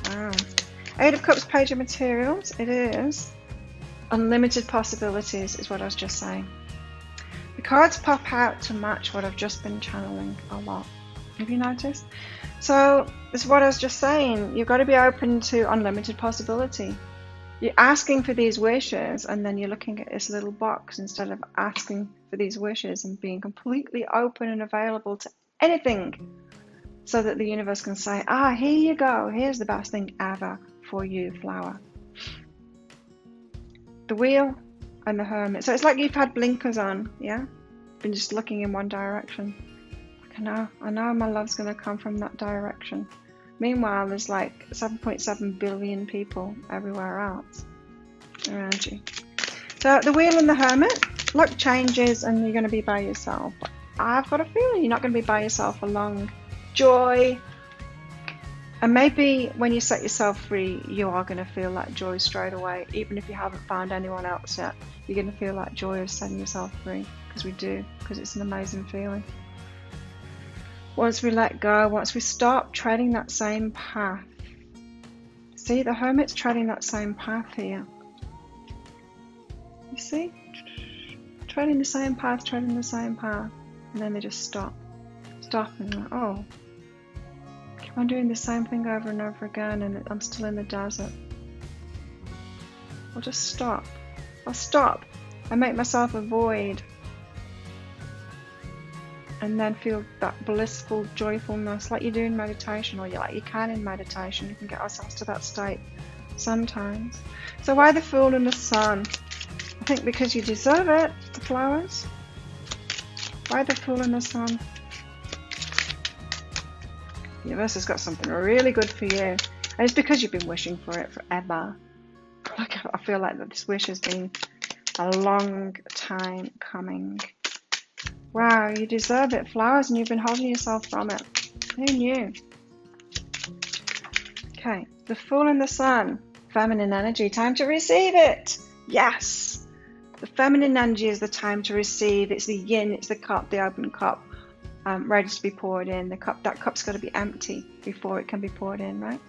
Wow. 8 of Cups, Page of Materials. It is unlimited possibilities, is what I was just saying. The cards pop out to match what I've just been channeling a lot. Have you noticed? So this is what I was just saying. You've got to be open to unlimited possibility. You're asking for these wishes, and then you're looking at this little box instead of asking for these wishes and being completely open and available to anything, so that the universe can say, here you go, here's the best thing ever for you, flower. The Wheel and the Hermit. So it's like you've had blinkers on, yeah? Been just looking in one direction. Like, I know my love's going to come from that direction. Meanwhile, there's like 7.7 billion people everywhere else around you. So the Wheel and the Hermit, luck changes and you're going to be by yourself. But I've got a feeling you're not going to be by yourself for long. Joy, And maybe when you set yourself free, you are going to feel that joy straight away. Even if you haven't found anyone else yet, you're going to feel that joy of setting yourself free. Because we do, because it's an amazing feeling. Once we let go, once we stop treading that same path. See, the hermit's treading that same path here. You see? Treading the same path, treading the same path. And then they just stop. Stop and like, oh. I'm doing the same thing over and over again and I'm still in the desert. I'll just stop. I'll stop. I make myself a void. And then feel that blissful joyfulness like you do in meditation, or like you can in meditation. You can get ourselves to that state sometimes. So why the Fool and the Sun? I think because you deserve it, the flowers. Why the Fool and the Sun? The universe has got something really good for you. And it's because you've been wishing for it forever. Like, I feel like that this wish has been a long time coming. Wow, you deserve it, flowers, and you've been holding yourself from it. Who knew? Okay, the Fool and the Sun. Feminine energy, time to receive it. Yes. The feminine energy is the time to receive. It's the yin, it's the cup, the open cup. Ready to be poured in. That cup's got to be empty before it can be poured in, right?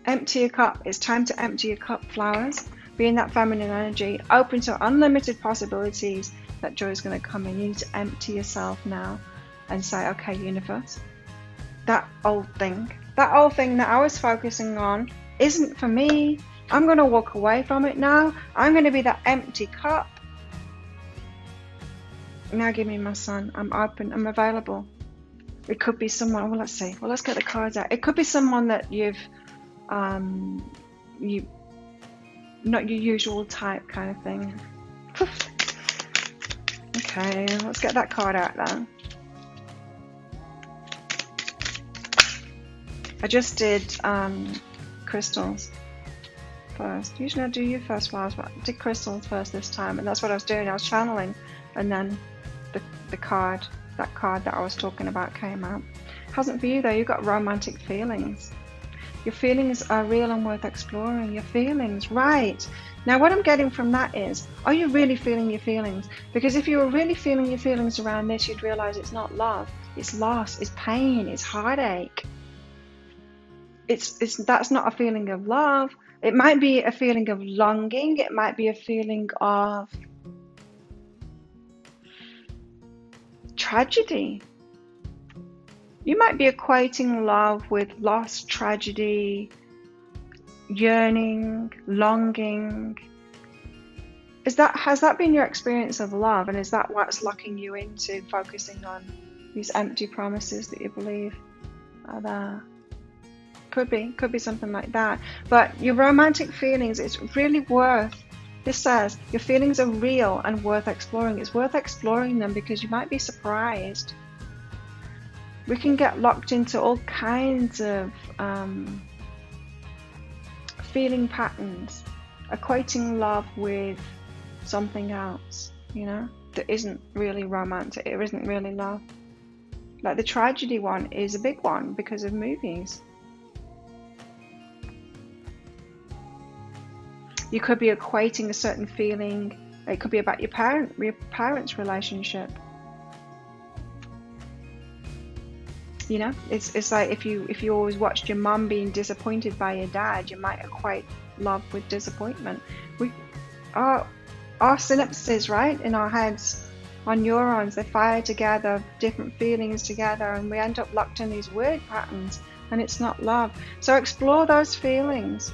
Empty your cup. It's time to empty your cup, flowers. Be in that feminine energy, open to unlimited possibilities. That joy is going to come in. You need to empty yourself now and say, okay, universe, that old thing that I was focusing on isn't for me. I'm going to walk away from it now. I'm going to be that empty cup. Now give me my sun. I'm open. I'm available. It could be someone. Well, let's see. Well, let's get the cards out. It could be someone that you've, not your usual type kind of thing. Okay, let's get that card out then. I just did crystals first. Usually I do you first flowers, but I did crystals first this time, and that's what I was doing. I was channeling, and then that card that I was talking about came out. Hasn't for you though. You've got romantic feelings. Your feelings are real and worth exploring. Your feelings, right. Now what I'm getting from that is, are you really feeling your feelings? Because if you were really feeling your feelings around this, you'd realize it's not love, it's loss, it's pain, it's heartache. That's not a feeling of love. It might be a feeling of longing. It might be a feeling of tragedy. You might be equating love with loss, tragedy, yearning, longing. Has that been your experience of love? And is that what's locking you into focusing on these empty promises that you believe are there? Could be something like that. But your romantic feelings, it's really worth, this says, your feelings are real and worth exploring. It's worth exploring them because you might be surprised. We can get locked into all kinds of feeling patterns, equating love with something else, that isn't really romantic, it isn't really love. Like the tragedy one is a big one because of movies. You could be equating a certain feeling, it could be about your parents' relationship. It's like if you always watched your mum being disappointed by your dad, you might equate love with disappointment. Our synapses, right, in our heads, our neurons, they fire together, different feelings together, and we end up locked in these weird patterns, and it's not love. So explore those feelings.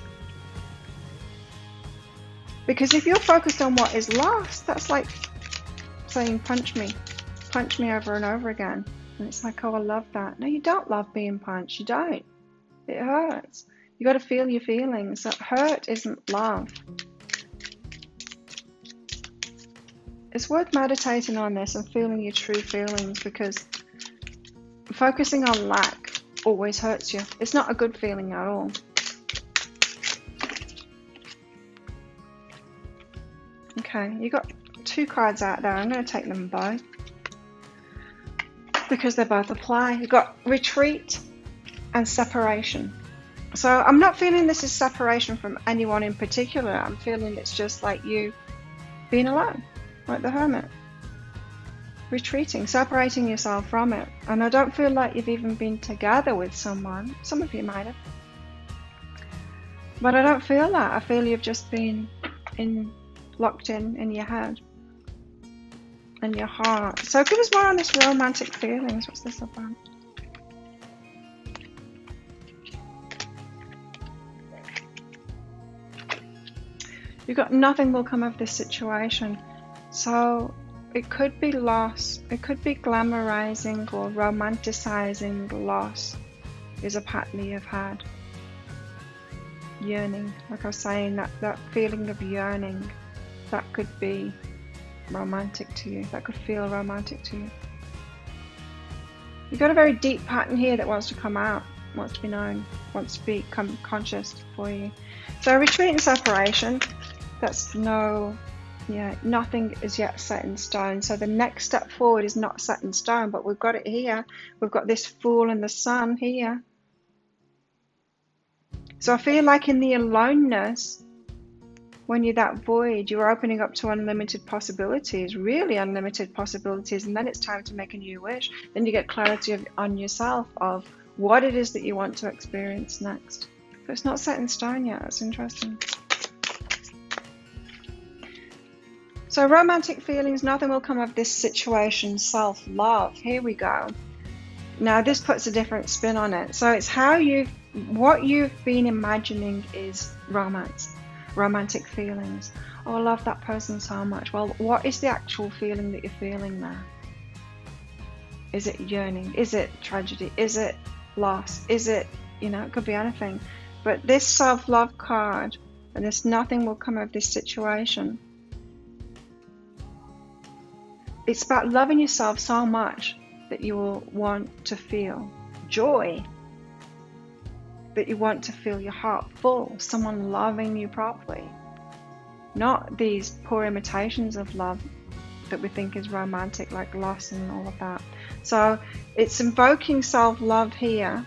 Because if you're focused on what is lost, that's like saying punch me over and over again. And it's like, oh, I love that. No, you don't love being punched. You don't. It hurts. You got to feel your feelings. That hurt isn't love. It's worth meditating on this and feeling your true feelings, because focusing on lack always hurts you. It's not a good feeling at all. Okay, you got two cards out there. I'm going to take them both because they both apply. You've got retreat and separation. So I'm not feeling this is separation from anyone in particular. I'm feeling it's just like you being alone, like the hermit. Retreating, separating yourself from it. And I don't feel like you've even been together with someone. Some of you might have. But I don't feel that. I feel you've just been locked in your head and your heart. So give us more on this romantic feelings. What's this about? You've got nothing will come of this situation. So it could be loss. It could be glamorizing or romanticizing loss is a pattern you've had. Yearning, like I was saying, that feeling of yearning, that could be romantic to you. That could feel romantic to you. You've got a very deep pattern here that wants to come out, wants to be known, wants to become conscious for you. So retreat and separation, that's nothing is yet set in stone. So the next step forward is not set in stone, but we've got it here. We've got this Fool and the Sun here. So I feel like in the aloneness, when you're that void, you're opening up to unlimited possibilities, really unlimited possibilities, and then it's time to make a new wish. Then you get clarity on yourself of what it is that you want to experience next. So it's not set in stone yet. That's interesting. So romantic feelings, nothing will come of this situation. Self-love, here we go. Now this puts a different spin on it. So it's what you've been imagining is romance, romantic feelings. Oh, I love that person so much. Well, what is the actual feeling that you're feeling there? Is it yearning? Is it tragedy? Is it loss? Is it, it could be anything. But this self-love card, and this nothing will come of this situation. It's about loving yourself so much that you will want to feel joy, that you want to feel your heart full, someone loving you properly. Not these poor imitations of love that we think is romantic, like loss and all of that. So it's invoking self-love here,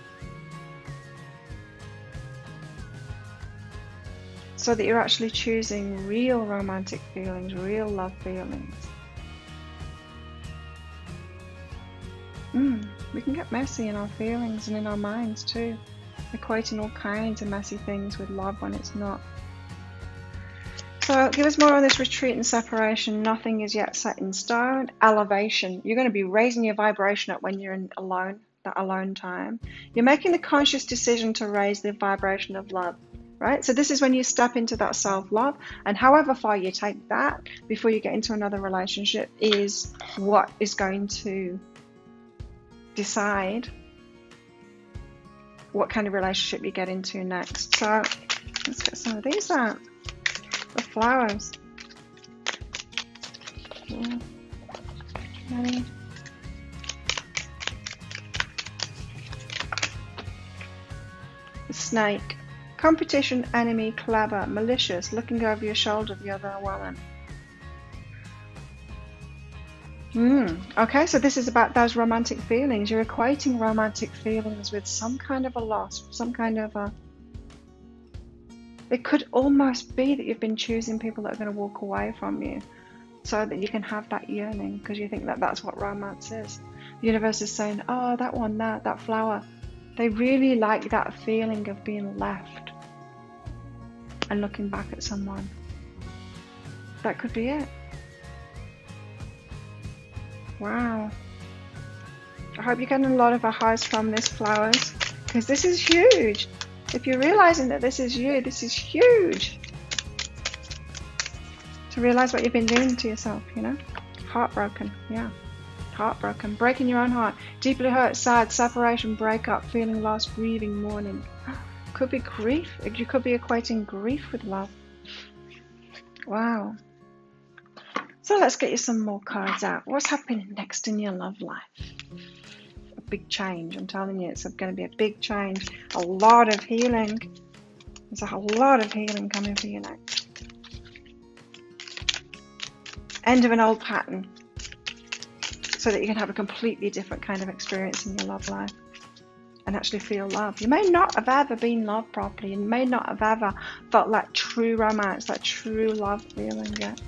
so that you're actually choosing real romantic feelings, real love feelings. We can get messy in our feelings and in our minds too, equating all kinds of messy things with love when it's not. So give us more on this retreat and separation. Nothing is yet set in stone. Elevation. You're going to be raising your vibration up when you're alone, that alone time. You're making the conscious decision to raise the vibration of love, right? So this is when you step into that self-love, and however far you take that before you get into another relationship is what is going to decide what kind of relationship you get into next. So let's get some of these out. The flowers. Okay. The snake. Competition, enemy, clever, malicious, looking over your shoulder, the other woman. Okay, so this is about those romantic feelings. You're equating romantic feelings with some kind of a loss, some kind of a... It could almost be that you've been choosing people that are going to walk away from you so that you can have that yearning, because you think that that's what romance is. The universe is saying, oh, that one, that flower. They really like that feeling of being left and looking back at someone. That could be it. Wow. I hope you're getting a lot of ahas from this, flowers, because this is huge. If you're realizing that this is you, this is huge. To realize what you've been doing to yourself, Heartbroken, yeah. Heartbroken, breaking your own heart, deeply hurt, sad, separation, breakup, feeling lost, grieving, mourning. Could be grief. You could be equating grief with love. Wow. So let's get you some more cards out. What's happening next in your love life? A big change. I'm telling you, it's going to be a big change. A lot of healing. There's a lot of healing coming for you next. End of an old pattern, so that you can have a completely different kind of experience in your love life. and actually feel love. You may not have ever been loved properly. You may not have ever felt that true romance, that true love feeling yet.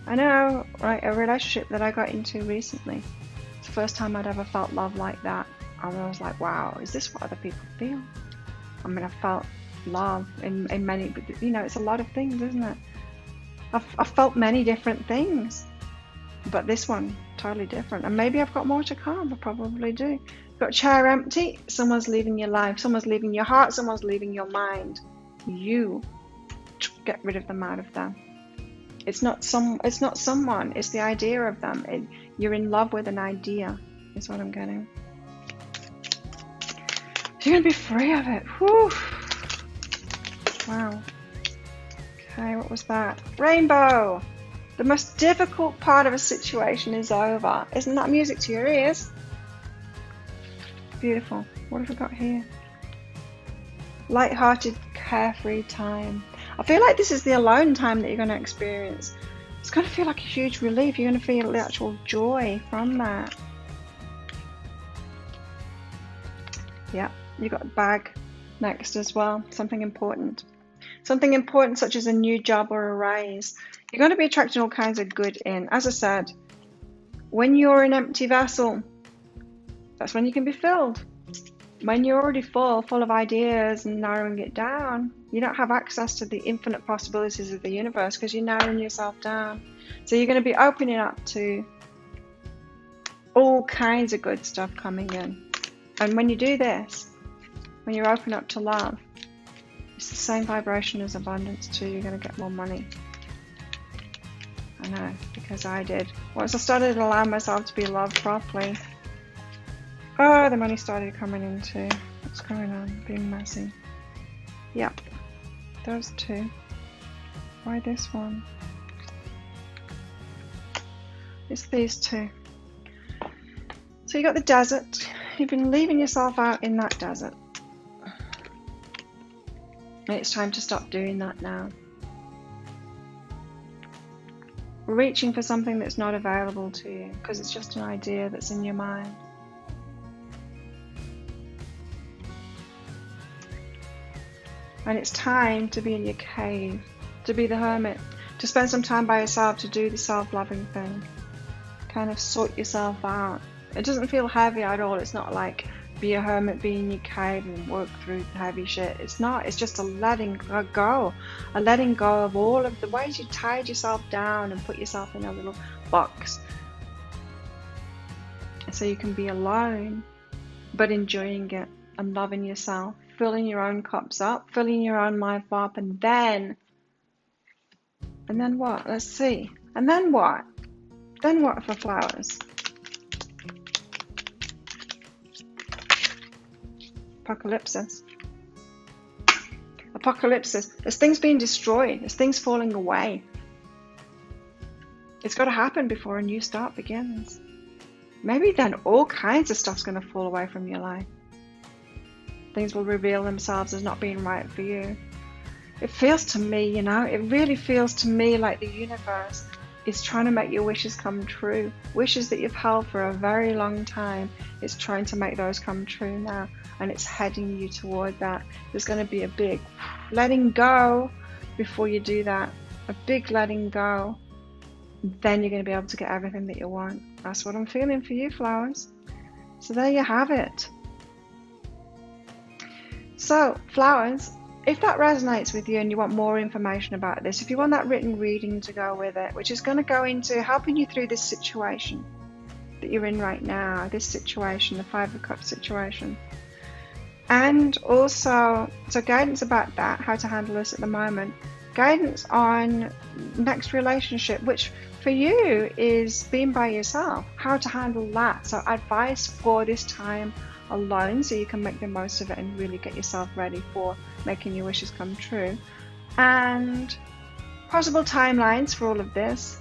I know, right, a relationship that I got into recently, it's the first time I'd ever felt love like that. And I was like, wow, is this what other people feel? I mean, I felt love in many, but you know, it's a lot of things, isn't it? I've felt many different things, but this one, totally different. And maybe I've got more to come, I probably do. Got a chair empty, someone's leaving your life, someone's leaving your heart, someone's leaving your mind. You get rid of them out of there. It's not someone, it's the idea of them. You're in love with an idea, is what I'm getting. You're going to be free of it. Whew. Wow. Okay, what was that? Rainbow! The most difficult part of a situation is over. Isn't that music to your ears? Beautiful. What have we got here? Light-hearted, carefree time. I feel like this is the alone time that you're going to experience. It's going to feel like a huge relief. You're going to feel the actual joy from that. Yeah, you got a bag next as well. Something important. Something important such as a new job or a raise. You're going to be attracting all kinds of good in. As I said, when you're an empty vessel, that's when you can be filled. When you're already full of ideas and narrowing it down, you don't have access to the infinite possibilities of the universe because you're narrowing yourself down. So you're going to be opening up to all kinds of good stuff coming in. And when you do this, when you open up to love, it's the same vibration as abundance too. You're going to get more money. I know, because I did. Once I started to allow myself to be loved properly, oh, the money started coming in too. What's going on? Being messy. Yep. Those two. Why this one? It's these two. So you got the desert. You've been leaving yourself out in that desert. And it's time to stop doing that now. Reaching for something that's not available to you because it's just an idea that's in your mind. And it's time to be in your cave, to be the hermit, to spend some time by yourself, to do the self-loving thing. Kind of sort yourself out. It doesn't feel heavy at all. It's not like be a hermit, be in your cave and work through the heavy shit. It's not. It's just a letting go. A letting go of all of the ways you tied yourself down and put yourself in a little box. So you can be alone, but enjoying it and loving yourself. Filling your own cups up, filling your own life up, and then what? Let's see. And then what? Then what for flowers? Apocalypse. There's things being destroyed. There's things falling away. It's got to happen before a new start begins. Maybe then all kinds of stuff's going to fall away from your life. Things will reveal themselves as not being right for you. It feels to me, it really feels to me like the universe is trying to make your wishes come true. Wishes that you've held for a very long time. It's trying to make those come true now. And it's heading you toward that. There's going to be a big letting go before you do that. A big letting go. Then you're going to be able to get everything that you want. That's what I'm feeling for you, flowers. So there you have it. So, flowers, if that resonates with you and you want more information about this, if you want that written reading to go with it, which is going to go into helping you through this situation that you're in right now, this situation, the Five of Cups situation, and also, so guidance about that, how to handle this at the moment, guidance on next relationship, which for you is being by yourself, how to handle that. So advice for this time alone so you can make the most of it and really get yourself ready for making your wishes come true, and possible timelines for all of this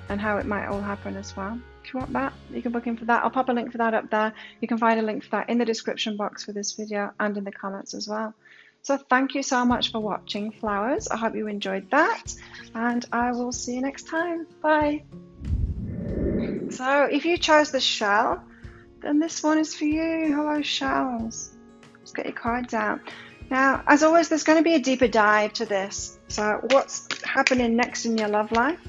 and how it might all happen as well. If you want that, you can book in for that. I'll pop a link for that up there. You can find a link for that in the description box for this video and in the comments as well. So thank you so much for watching, flowers. I hope you enjoyed that, and I will see you next time. Bye. So if you chose the shell, then this one is for you. Hello, Shells. Let's get your cards out. Now, as always, there's going to be a deeper dive to this. So what's happening next in your love life?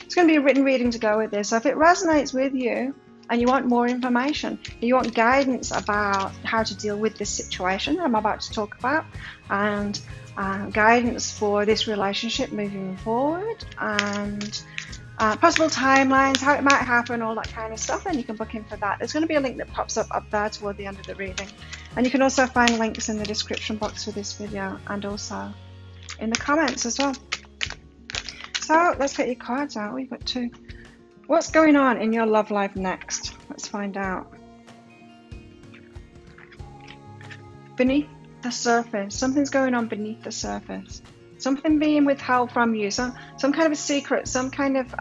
It's going to be a written reading to go with this. So if it resonates with you and you want more information, you want guidance about how to deal with this situation I'm about to talk about, and guidance for this relationship moving forward, and possible timelines, how it might happen, all that kind of stuff, then you can book in for that. There's going to be a link that pops up there toward the end of the reading. And you can also find links in the description box for this video and also in the comments as well. So let's get your cards out. We've got 2. What's going on in your love life next? Let's find out. Beneath the surface. Something's going on beneath the surface. Something being withheld from you. Some kind of a secret. Some kind of,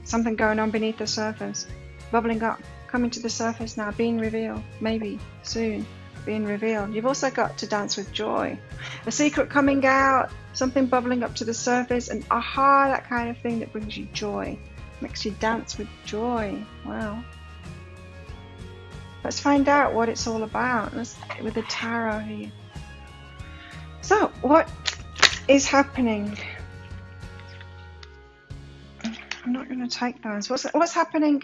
something going on beneath the surface. Bubbling up. Coming to the surface now, being revealed, maybe soon being revealed. You've also got to dance with joy. A secret coming out, something bubbling up to the surface, and aha, that kind of thing that brings you joy, makes you dance with joy. Wow. Let's find out what it's all about. Let's with the tarot here. So, what is happening? I'm not going to take those. What's happening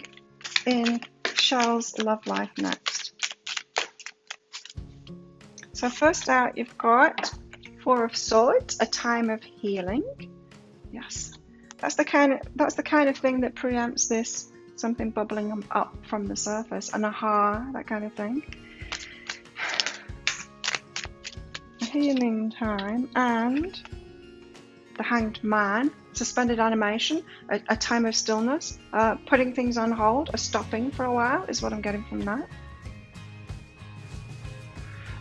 in Shell's love life next? So first out, you've got 4 of Swords, a time of healing. Yes, that's the kind of thing that preempts this, something bubbling up from the surface, an aha, that kind of thing. A healing time, and the Hanged Man, suspended animation, a time of stillness, putting things on hold, a stopping for a while is what I'm getting from that.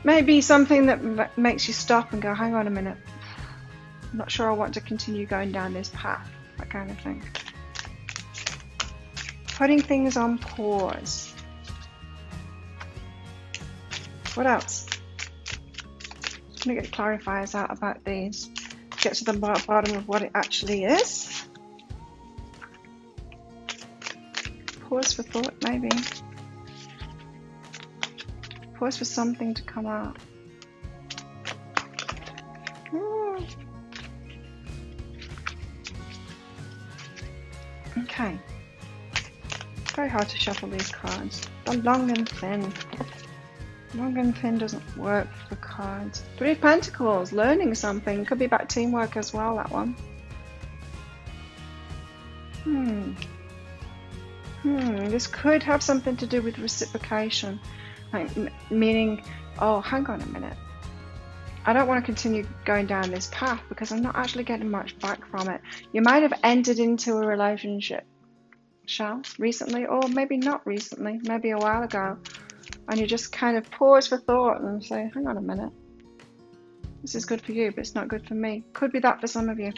Maybe something that makes you stop and go, hang on a minute, I'm not sure I want to continue going down this path, that kind of thing. Putting things on pause. What else? I'm going to get clarifiers out about these. Get to the bottom of what it actually is. Pause for thought, maybe. Pause for something to come out. Okay. It's very hard to shuffle these cards. They're long and thin. Long and thin doesn't work for cards. 3 of Pentacles, learning something. Could be about teamwork as well, that one. This could have something to do with reciprocation. Like, meaning, oh, hang on a minute. I don't want to continue going down this path because I'm not actually getting much back from it. You might have entered into a relationship, recently, or maybe not recently, maybe a while ago. And you just kind of pause for thought and say, hang on a minute. This is good for you, but it's not good for me. Could be that for some of you.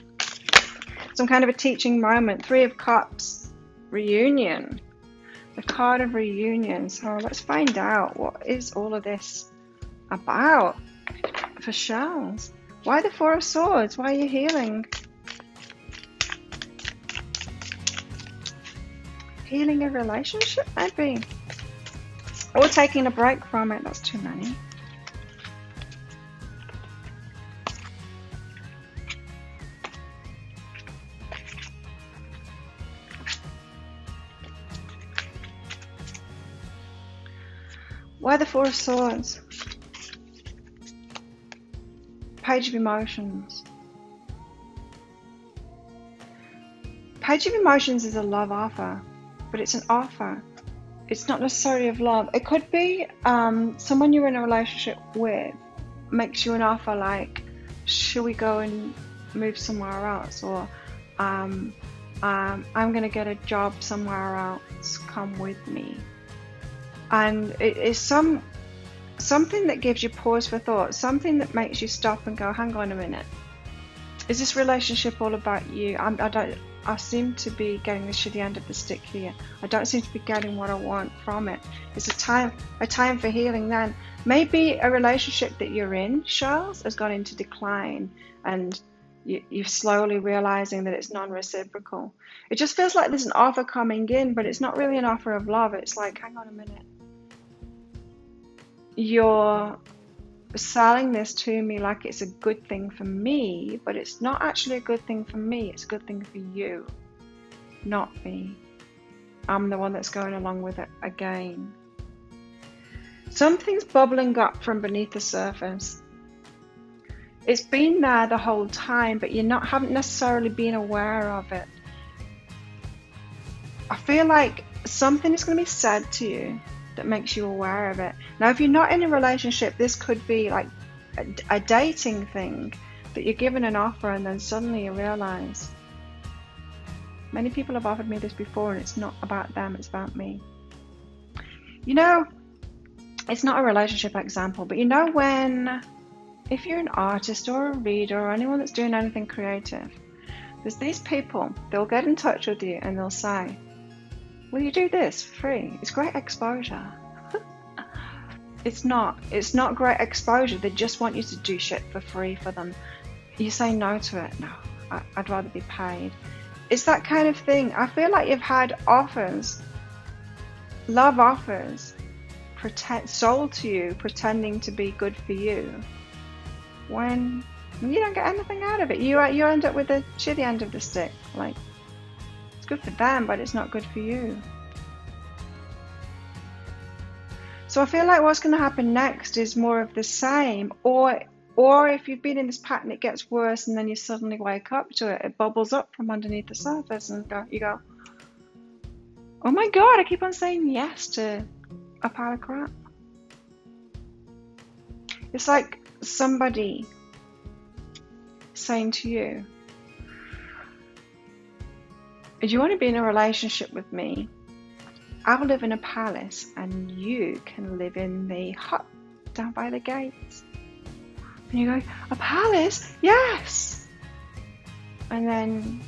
Some kind of a teaching moment. 3 of Cups. Reunion. The card of reunion. So let's find out, what is all of this about for Shells? Why the 4 of Swords? Why are you healing? Healing a relationship, maybe. Or taking a break from it. That's too many. Why the 4 of Swords? Page of Emotions. Page of Emotions is a love offer, but it's an offer. It's not necessarily of love. It could be someone you're in a relationship with makes you an offer like, should we go and move somewhere else? Or I'm going to get a job somewhere else. Come with me. And it is something that gives you pause for thought. Something that makes you stop and go, hang on a minute. Is this relationship all about you? I seem to be getting the shitty end of the stick here. I don't seem to be getting what I want from it. It's a time for healing then. Maybe a relationship that you're in, Charles, has gone into decline, and You're slowly realizing that it's non-reciprocal. It just feels like there's an offer coming in, but it's not really an offer of love. It's like, hang on a minute. You're selling this to me like it's a good thing for me, but it's not actually a good thing for me. It's a good thing for you, not me. I'm the one that's going along with it again. Something's bubbling up from beneath the surface. It's been there the whole time, but haven't necessarily been aware of it. I feel like something is going to be said to you that makes you aware of it. Now, if you're not in a relationship, this could be like a dating thing, that you're given an offer and then suddenly you realize. Many people have offered me this before, and it's not about them, it's about me. It's not a relationship example, but if you're an artist or a reader or anyone that's doing anything creative, there's these people, they'll get in touch with you and they'll say, will you do this for free? It's great exposure. It's not great exposure. They just want you to do shit for free for them. You say no to it. No, I'd rather be paid. It's that kind of thing. I feel like you've had offers, love offers, sold to you, pretending to be good for you, when you don't get anything out of it. You end up with the shitty end of the stick. Like, it's good for them, but it's not good for you. So I feel like what's going to happen next is more of the same, or if you've been in this pattern, it gets worse, and then you suddenly wake up to it. It bubbles up from underneath the surface, and you go, oh my God, I keep on saying yes to a pile of crap. It's like somebody saying to you, do you want to be in a relationship with me? I'll live in a palace and you can live in the hut down by the gates. And you go, a palace? Yes! And then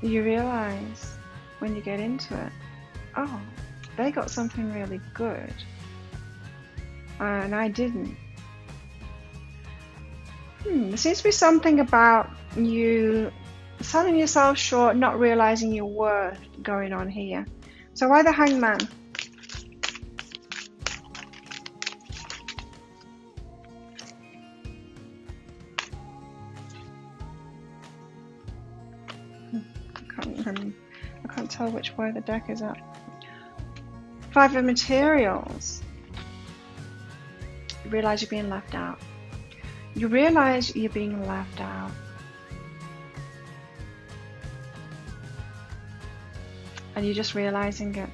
you realize when you get into it, oh, they got something really good and I didn't. There seems to be something about you selling yourself short, not realizing your worth going on here. So why the Hangman? I can't tell which way the deck is at. Five of Materials. You realize you're being left out. You realize you're being left out. And you're just realizing it.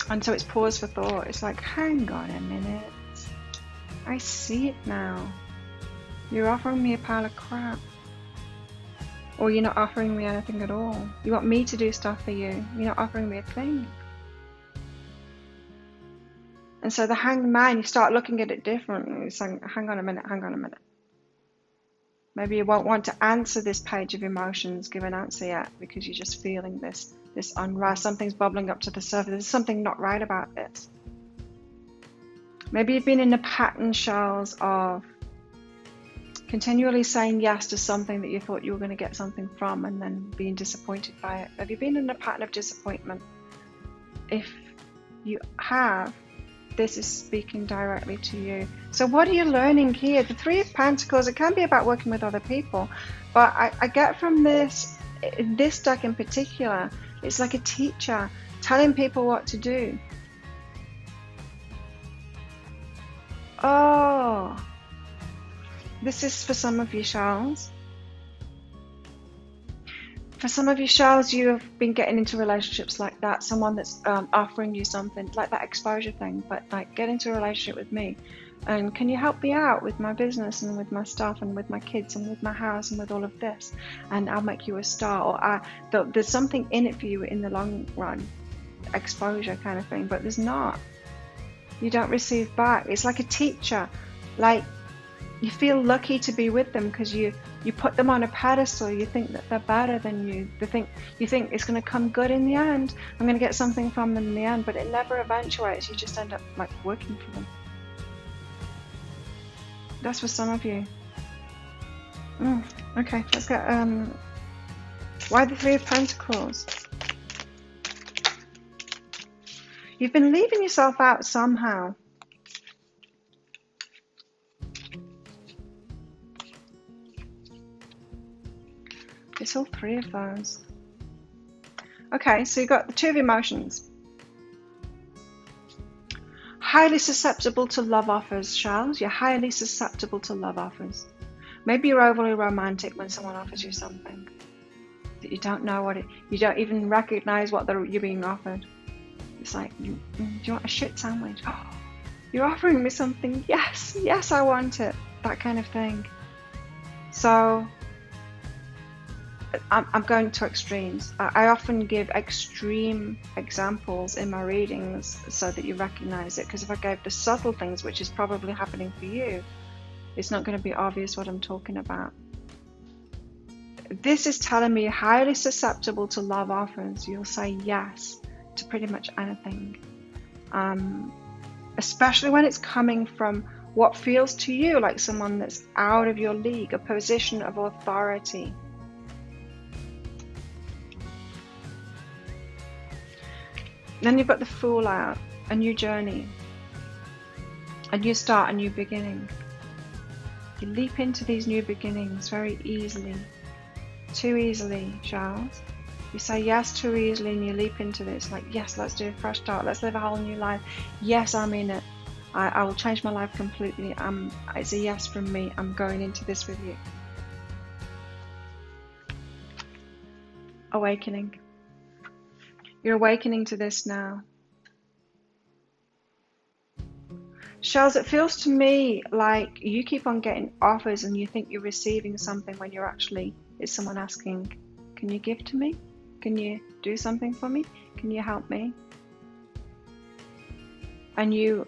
And so it's pause for thought. It's like, hang on a minute. I see it now. You're offering me a pile of crap. Or you're not offering me anything at all. You want me to do stuff for you. You're not offering me a thing. And so the Hangman, you start looking at it differently. You're saying, hang on a minute. Maybe you won't want to answer this page of emotions, give an answer yet, because you're just feeling this unrest. Something's bubbling up to the surface. There's something not right about this. Maybe you've been in the pattern shells of continually saying yes to something that you thought you were going to get something from and then being disappointed by it. Have you been in a pattern of disappointment? If you have, this is speaking directly to you. So what are you learning here? The Three of Pentacles, it can be about working with other people, but I get from this deck in particular, it's like a teacher telling people what to do. Oh, this is for some of you, Charles. For some of you, Charles, you have been getting into relationships like that. Someone that's offering you something, like that exposure thing, but like, get into a relationship with me. And can you help me out with my business and with my stuff and with my kids and with my house and with all of this? And I'll make you a star. Or there's something in it for you in the long run. Exposure kind of thing, but there's not. You don't receive back. It's like a teacher. Like, you feel lucky to be with them because you put them on a pedestal. You think that they're better than you. You think it's going to come good in the end. I'm going to get something from them in the end, but it never eventuates. You just end up like working for them. That's for some of you. Okay, let's get why the Three of Pentacles? You've been leaving yourself out somehow. It's all three of those. Okay, so you've got the Two of Emotions. Highly susceptible to love offers, Charles. You're highly susceptible to love offers. Maybe you're overly romantic when someone offers you something that you don't know what it. You don't even recognize what you're being offered. It's like, do you want a shit sandwich? Oh, you're offering me something. Yes, yes, I want it. That kind of thing. So I'm going to extremes. I often give extreme examples in my readings so that you recognize it, because if I gave the subtle things, which is probably happening for you, it's not going to be obvious what I'm talking about. This is telling me you're highly susceptible to love offers. You'll say yes to pretty much anything, especially when it's coming from what feels to you like someone that's out of your league, a position of authority. Then you've got the Fool out, a new journey, a new start, a new beginning. You leap into these new beginnings very easily. Too easily, Charles. You say yes too easily and you leap into this. Like, yes, let's do a fresh start. Let's live a whole new life. Yes, I'm in it. I will change my life completely. It's a yes from me. I'm going into this with you. Awakening. You're awakening to this now. Charles, it feels to me like you keep on getting offers and you think you're receiving something when you're actually, it's someone asking, can you give to me? Can you do something for me? Can you help me? And you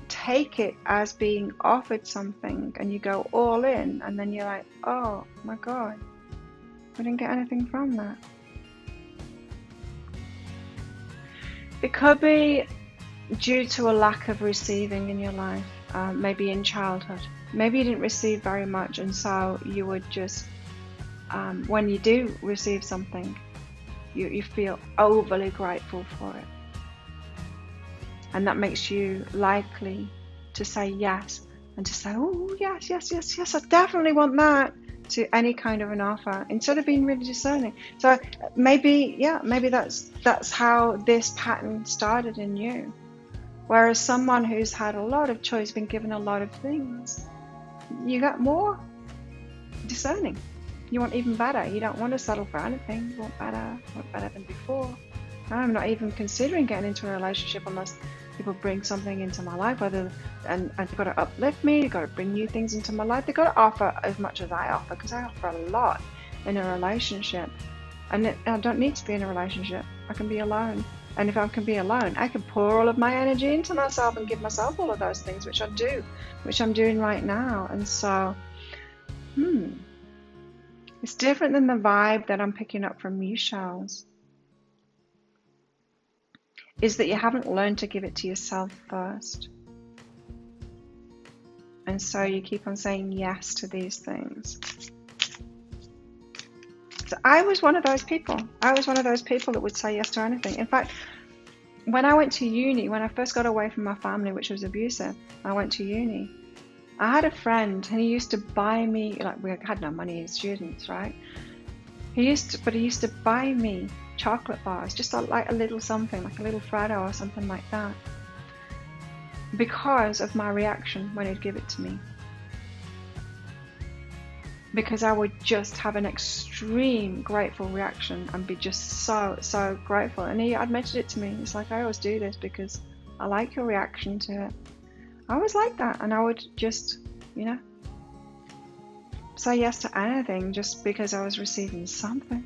take it as being offered something and you go all in, and then you're like, oh my God, I didn't get anything from that. It could be due to a lack of receiving in your life, maybe in childhood. Maybe you didn't receive very much, and so you would just, when you do receive something, you feel overly grateful for it. And that makes you likely to say yes, and to say, oh, yes, yes, yes, yes, I definitely want that, to any kind of an offer, instead of being really discerning. So maybe that's how this pattern started in you. Whereas someone who's had a lot of choice, been given a lot of things, you got more discerning. You want even better. You don't want to settle for anything. You want better than before. I'm not even considering getting into a relationship unless people bring something into my life, and they've got to uplift me, they've got to bring new things into my life, they've got to offer as much as I offer, because I offer a lot in a relationship. And I don't need to be in a relationship. I can be alone. And if I can be alone, I can pour all of my energy into myself and give myself all of those things, which I do, which I'm doing right now. And so, it's different than the vibe that I'm picking up from you, Charles. Is that you haven't learned to give it to yourself first. And so you keep on saying yes to these things. So I was one of those people. I was one of those people that would say yes to anything. In fact, when I went to uni, when I first got away from my family, which was abusive, I went to uni. I had a friend, and he used to buy me, like, we had no money as students, right? He used to buy me chocolate bars, just like a little something, like a little Freddo or something like that, because of my reaction when he'd give it to me. Because I would just have an extreme grateful reaction and be just so grateful. And he admitted it to me. It's like, I always do this because I like your reaction to it. I was like that, and I would just, say yes to anything just because I was receiving something,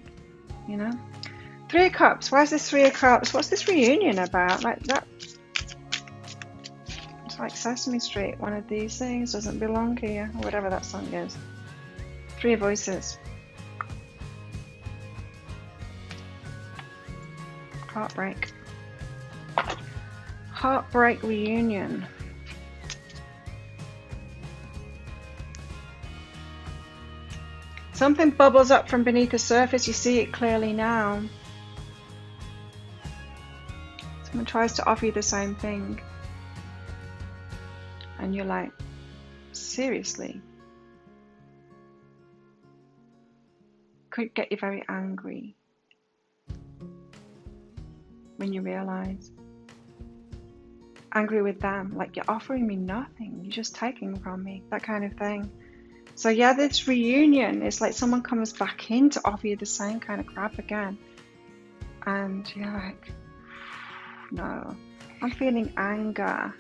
Three of Cups. Why is this Three of Cups? What's this reunion about? Like that. It's like Sesame Street. One of these things doesn't belong here, or whatever that song is. Three of Voices. Heartbreak. Heartbreak reunion. Something bubbles up from beneath the surface. You see it clearly now. Someone tries to offer you the same thing. And you're like, seriously? Could get you very angry when you realize. Angry with them, like you're offering me nothing, you're just taking from me, that kind of thing. So yeah, this reunion is like someone comes back in to offer you the same kind of crap again, and you're like, no, I'm feeling anger.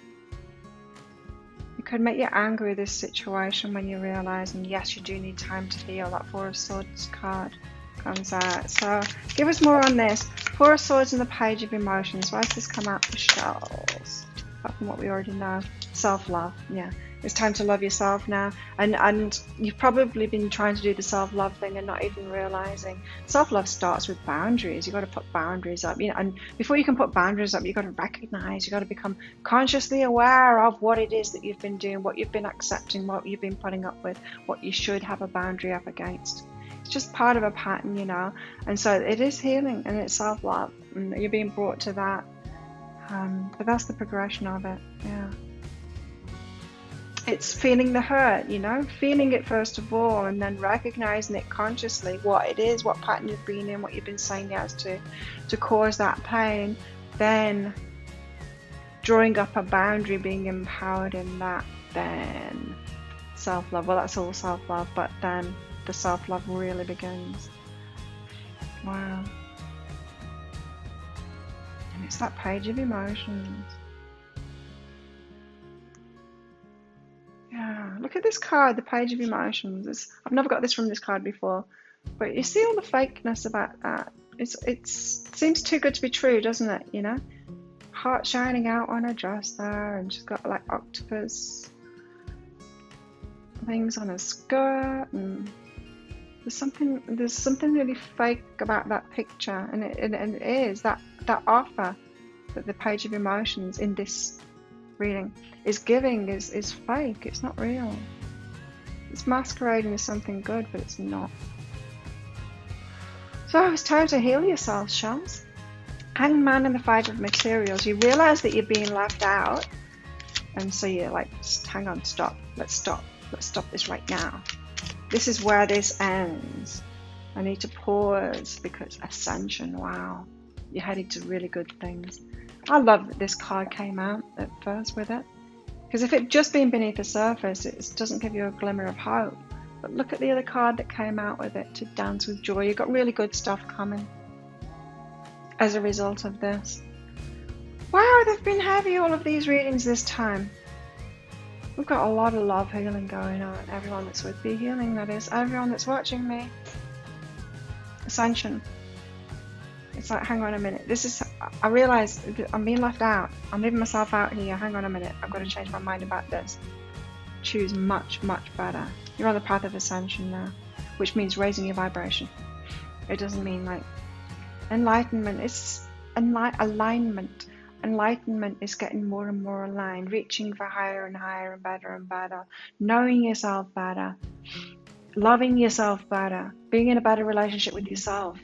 It could make you angry with this situation when you realize, and yes, you do need time to heal. That Four of Swords card comes out. So give us more on this. Four of Swords and the Page of Emotions. Why does this come out for shells? Apart from what we already know. Self-love. Yeah. It's time to love yourself now. And you've probably been trying to do the self-love thing and not even realizing. Self-love starts with boundaries. You've got to put boundaries up. And before you can put boundaries up, you've got to recognize, you've got to become consciously aware of what it is that you've been doing, what you've been accepting, what you've been putting up with, what you should have a boundary up against. It's just part of a pattern, and so it is healing and it's self-love, and you're being brought to that, but that's the progression of it. Yeah, it's feeling the hurt, feeling it first of all, and then recognizing it consciously, what it is, what pattern you've been in, what you've been saying yes to cause that pain, then drawing up a boundary, being empowered in that, then self-love. Well, that's all self-love, but then the self-love really begins. Wow. And it's that Page of Emotions. Yeah, look at this card, the Page of Emotions. I've never got this from this card before, but you see all the fakeness about that. It seems too good to be true, doesn't it? Heart shining out on her dress there, and she's got like octopus things on her skirt, and there's something really fake about that picture, and it is that offer that the Page of Emotions in this reading is giving is fake. It's not real. It's masquerading as something good, but it's not. So it's time to heal yourself, shells. Hanged Man and the Five of Materials. You realize that you're being left out, and so you're like, hang on, stop. Let's stop this right now. This is where this ends. I need to pause because Ascension, wow, you're heading to really good things. I love that this card came out at first with it, because if it just been beneath the surface, it doesn't give you a glimmer of hope. But look at the other card that came out with it, to Dance with Joy. You've got really good stuff coming as a result of this. Wow, they've been heavy, all of these readings this time. We've got a lot of love healing going on. Everyone that's with me healing, that is. Everyone that's watching me. Ascension. It's like, hang on a minute. I realise I'm being left out. I'm leaving myself out here. Hang on a minute. I've got to change my mind about this. Choose much, much better. You're on the path of ascension now, which means raising your vibration. It doesn't mean like enlightenment. It's alignment. Enlightenment is getting more and more aligned, reaching for higher and higher and better, knowing yourself better, loving yourself better, being in a better relationship with yourself.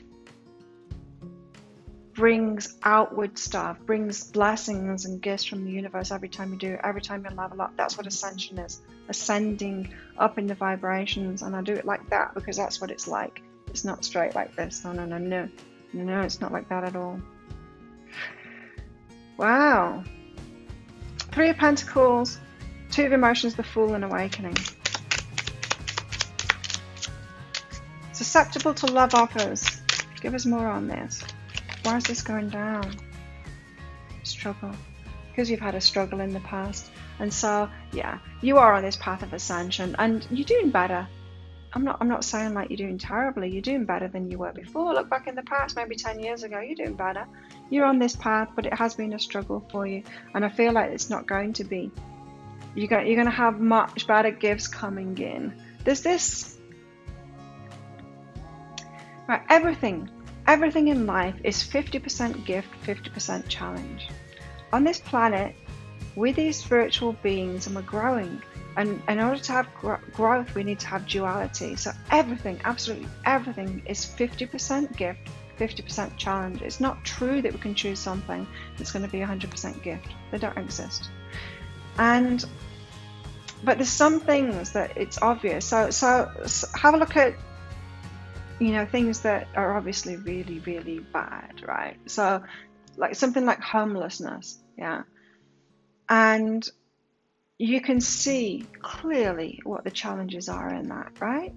Brings outward stuff, brings blessings and gifts from the universe every time you do it, every time you level up. That's what ascension is, ascending up in the vibrations. And I do it like that because that's what it's like. It's not straight like this. No, it's not like that at all. Wow. Three of Pentacles, Two of Emotions, the Fool, and Awakening. Susceptible to love offers. Give us more on this. Why is this going down? Struggle. Because you've had a struggle in the past. And so, yeah, you are on this path of ascension and you're doing better. I'm not saying like you're doing terribly. You're doing better than you were before. Look back in the past, maybe 10 years ago, you're doing better. You're on this path, but it has been a struggle for you. And I feel like it's not going to be. You're going to have much better gifts coming in. There's this... Right, everything in life is 50% gift, 50% challenge. On this planet, we're these spiritual beings and we're growing. And in order to have growth, we need to have duality. So everything, absolutely everything, is 50% gift, 50% challenge. It's not true that we can choose something that's going to be 100% gift. They don't exist. But there's some things that it's obvious. So have a look at, things that are obviously really, really bad, right? So like something like homelessness, yeah. And you can see clearly what the challenges are in that, right?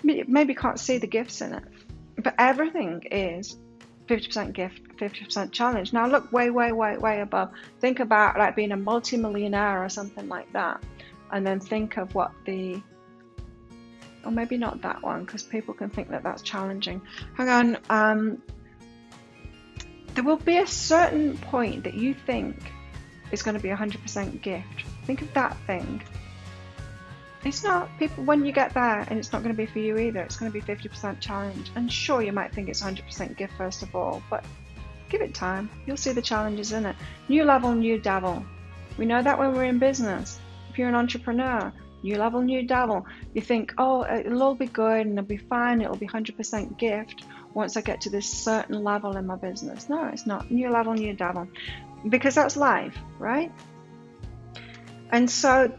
Maybe can't see the gifts in it, but everything is 50% gift, 50% challenge. Now look way, way, way, way above. Think about like being a multi-millionaire or something like that, and then think of what or maybe not that one, because people can think that that's challenging. Hang on. There will be a certain point that you think is going to be 100% gift. Think of that thing. It's not. People, when you get there, and it's not going to be for you either, it's going to be 50% challenge. And sure, you might think it's 100% gift first of all, but give it time. You'll see the challenges in it. New level, new devil. We know that when we're in business. If you're an entrepreneur, new level, new devil. You think, oh, it'll all be good and it'll be fine. It'll be 100% gift once I get to this certain level in my business. No, it's not. New level, new devil. Because that's life, right? And so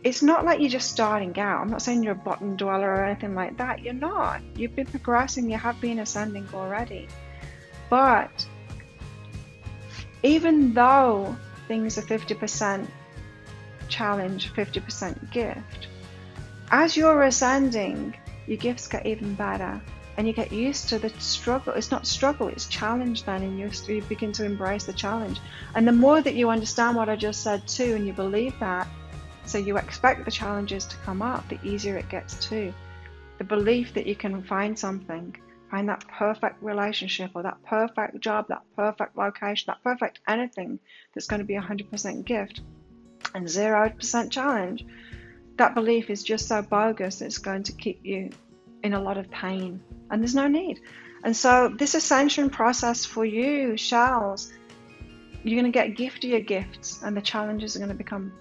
it's not like you're just starting out. I'm not saying you're a bottom dweller or anything like that. You're not. You've been progressing. You have been ascending already. But even though things are 50% challenge, 50% gift, as you're ascending, your gifts get even better. And you get used to the struggle. It's not struggle, it's challenge then, and you begin to embrace the challenge. And the more that you understand what I just said too, and you believe that, so you expect the challenges to come up, the easier it gets too. The belief that you can find something, find that perfect relationship or that perfect job, that perfect location, that perfect anything that's going to be 100% gift and 0% challenge, that belief is just so bogus it's going to keep you in a lot of pain. And there's no need. And so this ascension process for you, shells, you're going to get giftier gifts, and the challenges are going to become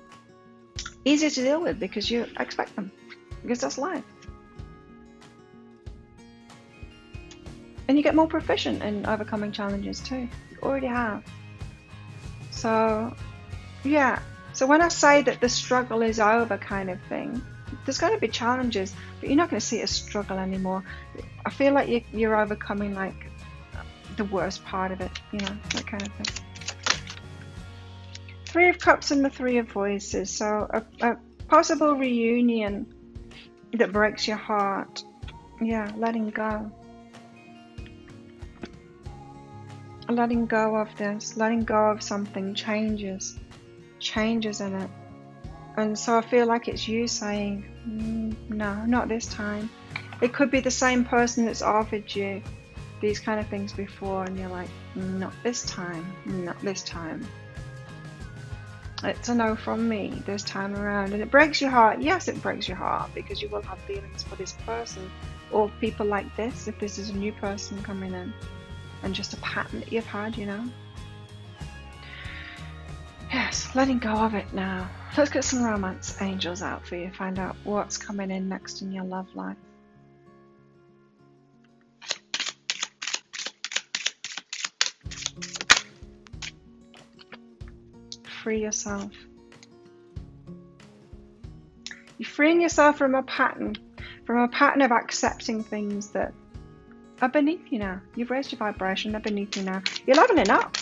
easier to deal with because you expect them, because that's life. And you get more proficient in overcoming challenges too. You already have. So yeah, so when I say that the struggle is over kind of thing, there's going to be challenges, but you're not going to see it as struggle anymore. I feel like you're overcoming like the worst part of it, that kind of thing. Three of Cups and the Three of Voices. So a possible reunion that breaks your heart. Yeah, letting go. Letting go of this, letting go of something, changes in it. And so I feel like it's you saying, no, not this time. It could be the same person that's offered you these kind of things before, and you're like, not this time, not this time. It's a no from me this time around. And it breaks your heart. Yes, it breaks your heart, because you will have feelings for this person or people like this if this is a new person coming in and just a pattern that you've had, Yes, letting go of it now. Let's get some romance angels out for you. Find out what's coming in next in your love life. Free yourself. You're freeing yourself from a pattern of accepting things that are beneath you now. You've raised your vibration, they're beneath you now. You're leveling up.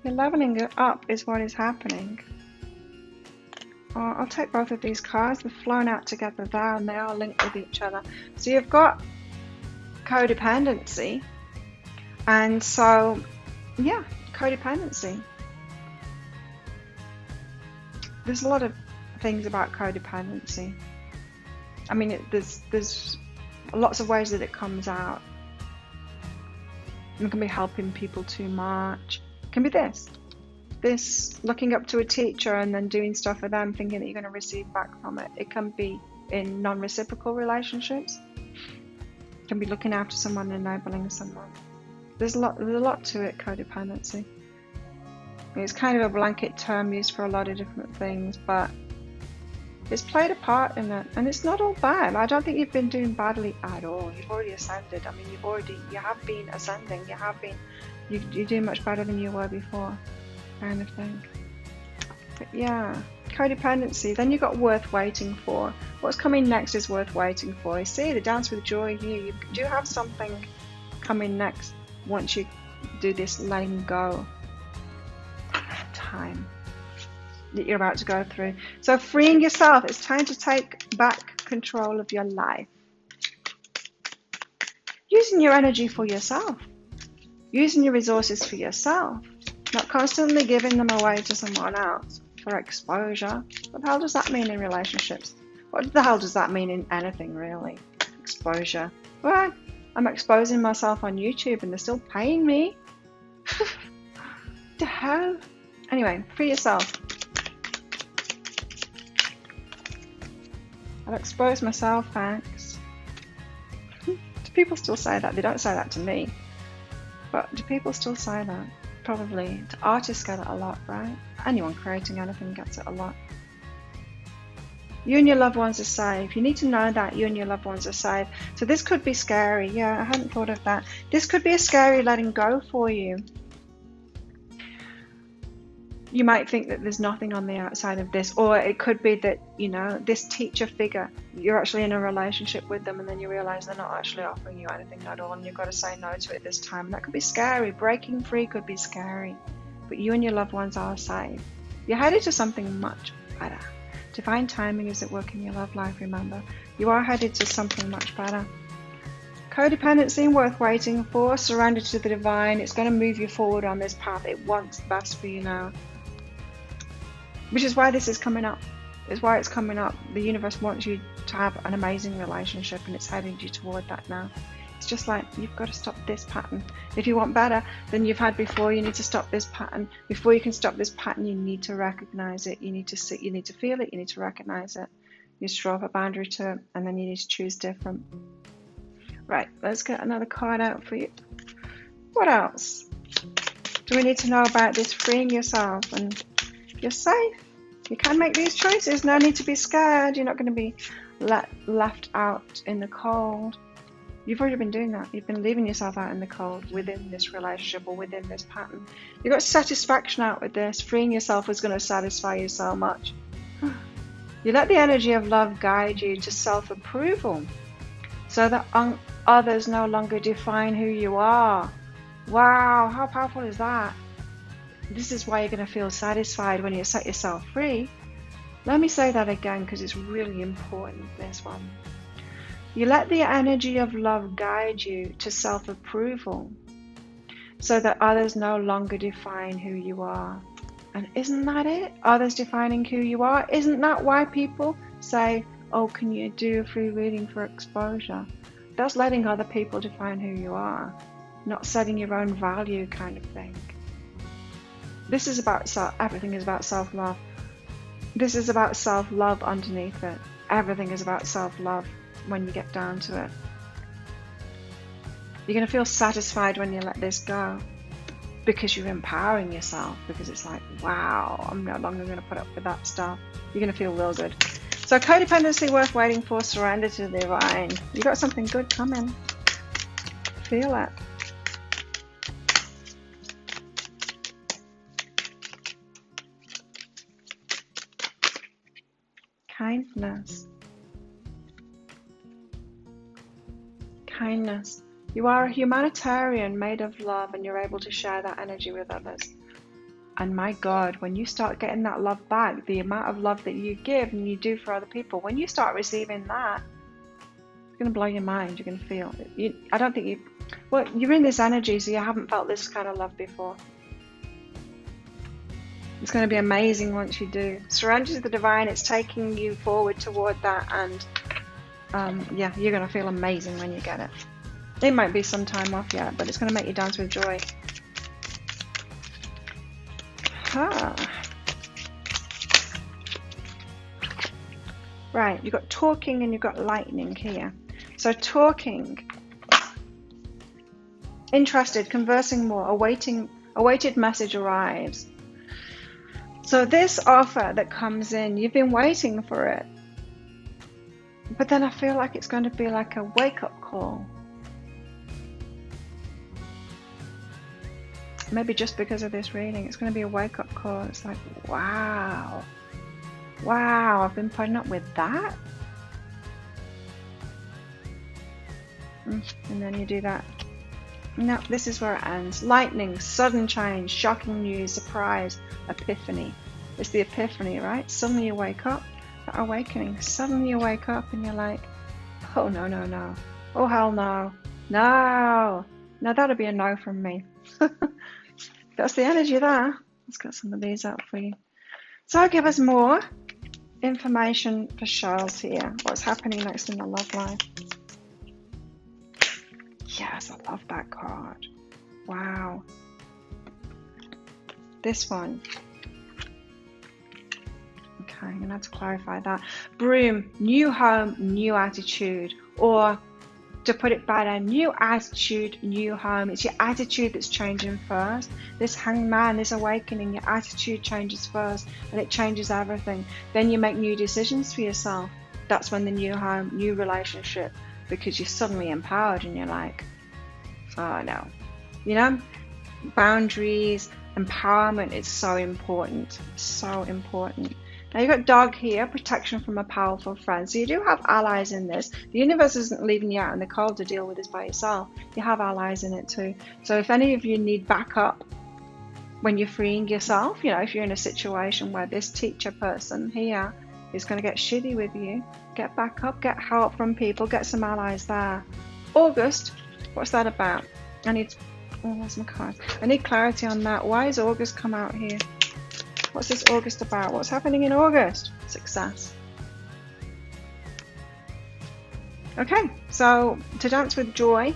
You're leveling it up is what is happening. I'll take both of these cards. They've flown out together there, and they are linked with each other. So you've got codependency. And so, yeah, codependency. There's a lot of things about codependency. I mean, there's lots of ways that it comes out. It can be helping people too much. It can be this looking up to a teacher and then doing stuff for them, thinking that you're going to receive back from it. It can be in non-reciprocal relationships. It can be looking after someone, enabling someone. There's a lot to it, codependency. It's kind of a blanket term used for a lot of different things, but It's played a part in it, and it's not all bad. I don't think you've been doing badly at all. You've already ascended. I mean, you have been ascending. You're doing much better than you were before, kind of thing. But yeah, codependency. Then you've got worth waiting for. What's coming next is worth waiting for. You see, the dance with joy here. You do have something coming next once you do this letting go time that you're about to go through. So freeing yourself. It's time to take back control of your life. Using your energy for yourself. Using your resources for yourself. Not constantly giving them away to someone else for exposure. What the hell does that mean in relationships? What the hell does that mean in anything, really? Exposure. Well, I'm exposing myself on YouTube and they're still paying me. The hell? Anyway, free yourself. I'll expose myself, thanks. Do people still say that? They don't say that to me. But do people still say that? Probably. Artists get it a lot, right? Anyone creating anything gets it a lot. You and your loved ones are safe. You need to know that you and your loved ones are safe. So this could be scary. Yeah, I hadn't thought of that. This could be a scary letting go for you. You might think that there's nothing on the outside of this, or it could be that, you know, this teacher figure, you're actually in a relationship with them and then you realize they're not actually offering you anything at all and you've got to say no to it this time. That could be scary. Breaking free could be scary, but you and your loved ones are safe. You're headed to something much better. Divine timing is at work in your love life, remember. You are headed to something much better. Codependency, worth waiting for. Surrender to the divine. It's going to move you forward on this path. It wants the best for you now. Which is why this is coming up. It's why it's coming up. The universe wants you to have an amazing relationship and it's heading you toward that now. It's just like, you've got to stop this pattern. If you want better than you've had before, you need to stop this pattern. Before you can stop this pattern, you need to recognize it. You need to see, you need to feel it. You need to recognize it. You just draw up a boundary to it, and then you need to choose different. Right, let's get another card out for you. What else do we need to know about this freeing yourself? And you're safe. You can make these choices. No need to be scared. You're not going to be left out in the cold. You've already been doing that. You've been leaving yourself out in the cold within this relationship or within this pattern. You got satisfaction out with this. Freeing yourself is going to satisfy you so much. You let the energy of love guide you to self-approval so that others no longer define who you are. Wow, how powerful is that? This is why you're going to feel satisfied when you set yourself free. Let me say that again because it's really important, this one. You let the energy of love guide you to self-approval so that others no longer define who you are. And isn't that it? Others defining who you are? Isn't that why people say, oh, can you do a free reading for exposure? That's letting other people define who you are, not setting your own value kind of thing. This is about everything is about self-love. This is about self-love underneath it. Everything is about self-love when you get down to it. You're going to feel satisfied when you let this go because you're empowering yourself, because it's like, wow, I'm no longer going to put up with that stuff. You're going to feel real good. So codependency, worth waiting for. Surrender to the divine. You got something good coming. Feel it. Kindness. Kindness. You are a humanitarian made of love, and you're able to share that energy with others. And my God, when you start getting that love back, the amount of love that you give and you do for other people, when you start receiving that, it's going to blow your mind. You're going to feel it. I don't think you're in this energy, so you haven't felt this kind of love before. It's going to be amazing once you do. Surrender to the divine. It's taking you forward toward that, and yeah, you're going to feel amazing when you get it. It might be some time off yet, but it's going to make you dance with joy. Right, you've got talking and you've got lightning here. So talking, interested, conversing more, awaited message arrives. So this offer that comes in, you've been waiting for it. But then I feel like it's going to be like a wake-up call. Maybe just because of this reading, it's going to be a wake-up call. It's like, wow, I've been putting up with that. And then you do that. No, this is where it ends. Lightning, sudden change, shocking news, surprise, epiphany. It's the epiphany, right? Suddenly you wake up, that awakening. Suddenly you wake up and you're like, oh no, no, no. Oh hell no. No. No, that'll be a no from me. That's the energy there. Let's get some of these out for you. So give us more information for Charles here. What's happening next in the love life? Yes, I love that card. Wow. This one. Okay, I'm going to have to clarify that. Broom, new home, new attitude. Or to put it better, new attitude, new home. It's your attitude that's changing first. This hangman, this awakening, your attitude changes first and it changes everything. Then you make new decisions for yourself. That's when the new home, new relationship, because you're suddenly empowered and you're like, oh no. You know, boundaries, empowerment is so important. So important. Now you've got dog here, protection from a powerful friend. So you do have allies in this. The universe isn't leaving you out in the cold to deal with this by yourself. You have allies in it too. So if any of you need backup when you're freeing yourself, you know, if you're in a situation where this teacher person here is going to get shitty with you, get back up, get help from people, get some allies there. August, what's that about? Where's my card? I need clarity on that. Why has August come out here? What's this August about? What's happening in August? Success. Okay, so to dance with joy,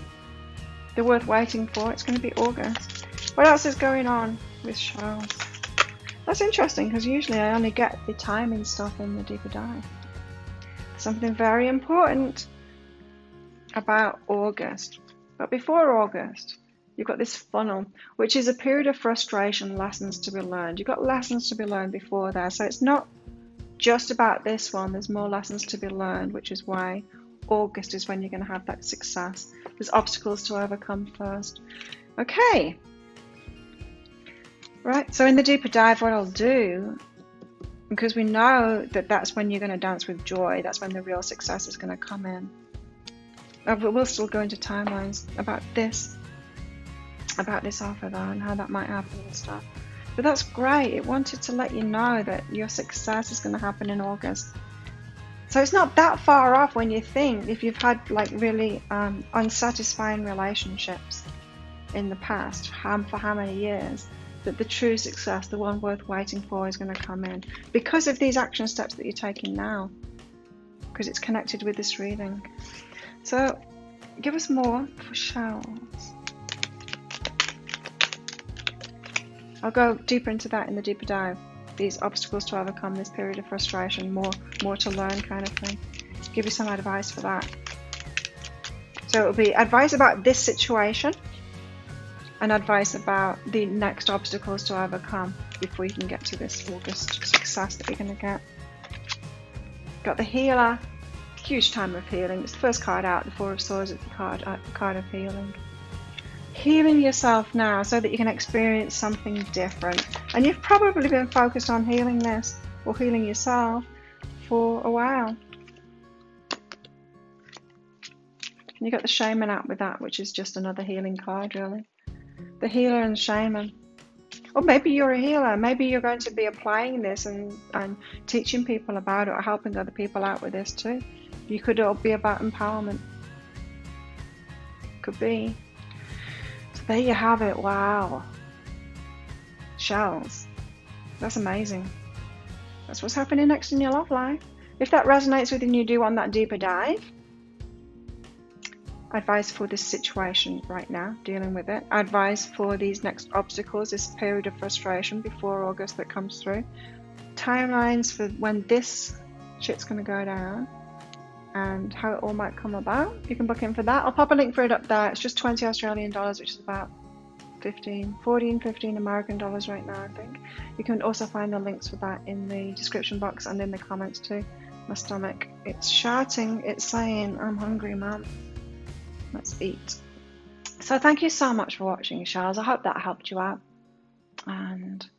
they're worth waiting for. It's going to be August. What else is going on with Charles? That's interesting because usually I only get the timing stuff in the deeper dive. Something very important about August. But before August, you've got this funnel, which is a period of frustration, lessons to be learned. You've got lessons to be learned before there. So it's not just about this one. There's more lessons to be learned, which is why August is when you're going to have that success. There's obstacles to overcome first. Okay. Right, so in the deeper dive, what I'll do, because we know that that's when you're going to dance with joy, that's when the real success is going to come in. But we'll still go into timelines about this offer though, and how that might happen and stuff. But that's great. It wanted to let you know that your success is going to happen in August. So it's not that far off when you think, if you've had like really unsatisfying relationships in the past, for how many years, that the true success, the one worth waiting for, is going to come in because of these action steps that you're taking now, because it's connected with this reading. So give us more for Charles. I'll go deeper into that in the deeper dive. These obstacles to overcome, this period of frustration, more to learn kind of thing. Give you some advice for that. So it'll be advice about this situation and advice about the next obstacles to overcome before you can get to this August success that you're going to get. Got the healer, huge time of healing. It's the first card out, the Four of Swords, it's the card of healing. Healing yourself now so that you can experience something different. And you've probably been focused on healing this or healing yourself for a while. And you got the shaman out with that, which is just another healing card, really. The healer and shaman. Or maybe you're a healer. Maybe you're going to be applying this and teaching people about it or helping other people out with this too. You could all be about empowerment. Could be. So there you have it. Wow. Shells. That's amazing. That's what's happening next in your love life. If that resonates with you and you do want that deeper dive, advice for this situation right now, dealing with it. Advice for these next obstacles, this period of frustration before August that comes through. Timelines for when this shit's going to go down and how it all might come about. You can book in for that. I'll pop a link for it up there. It's just 20 Australian dollars, which is about 15 American dollars right now, I think. You can also find the links for that in the description box and in the comments too. My stomach, it's shouting, it's saying, I'm hungry, man. Let's eat. So thank you so much for watching, Charles. I hope that helped you out. And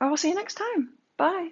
I will see you next time. Bye.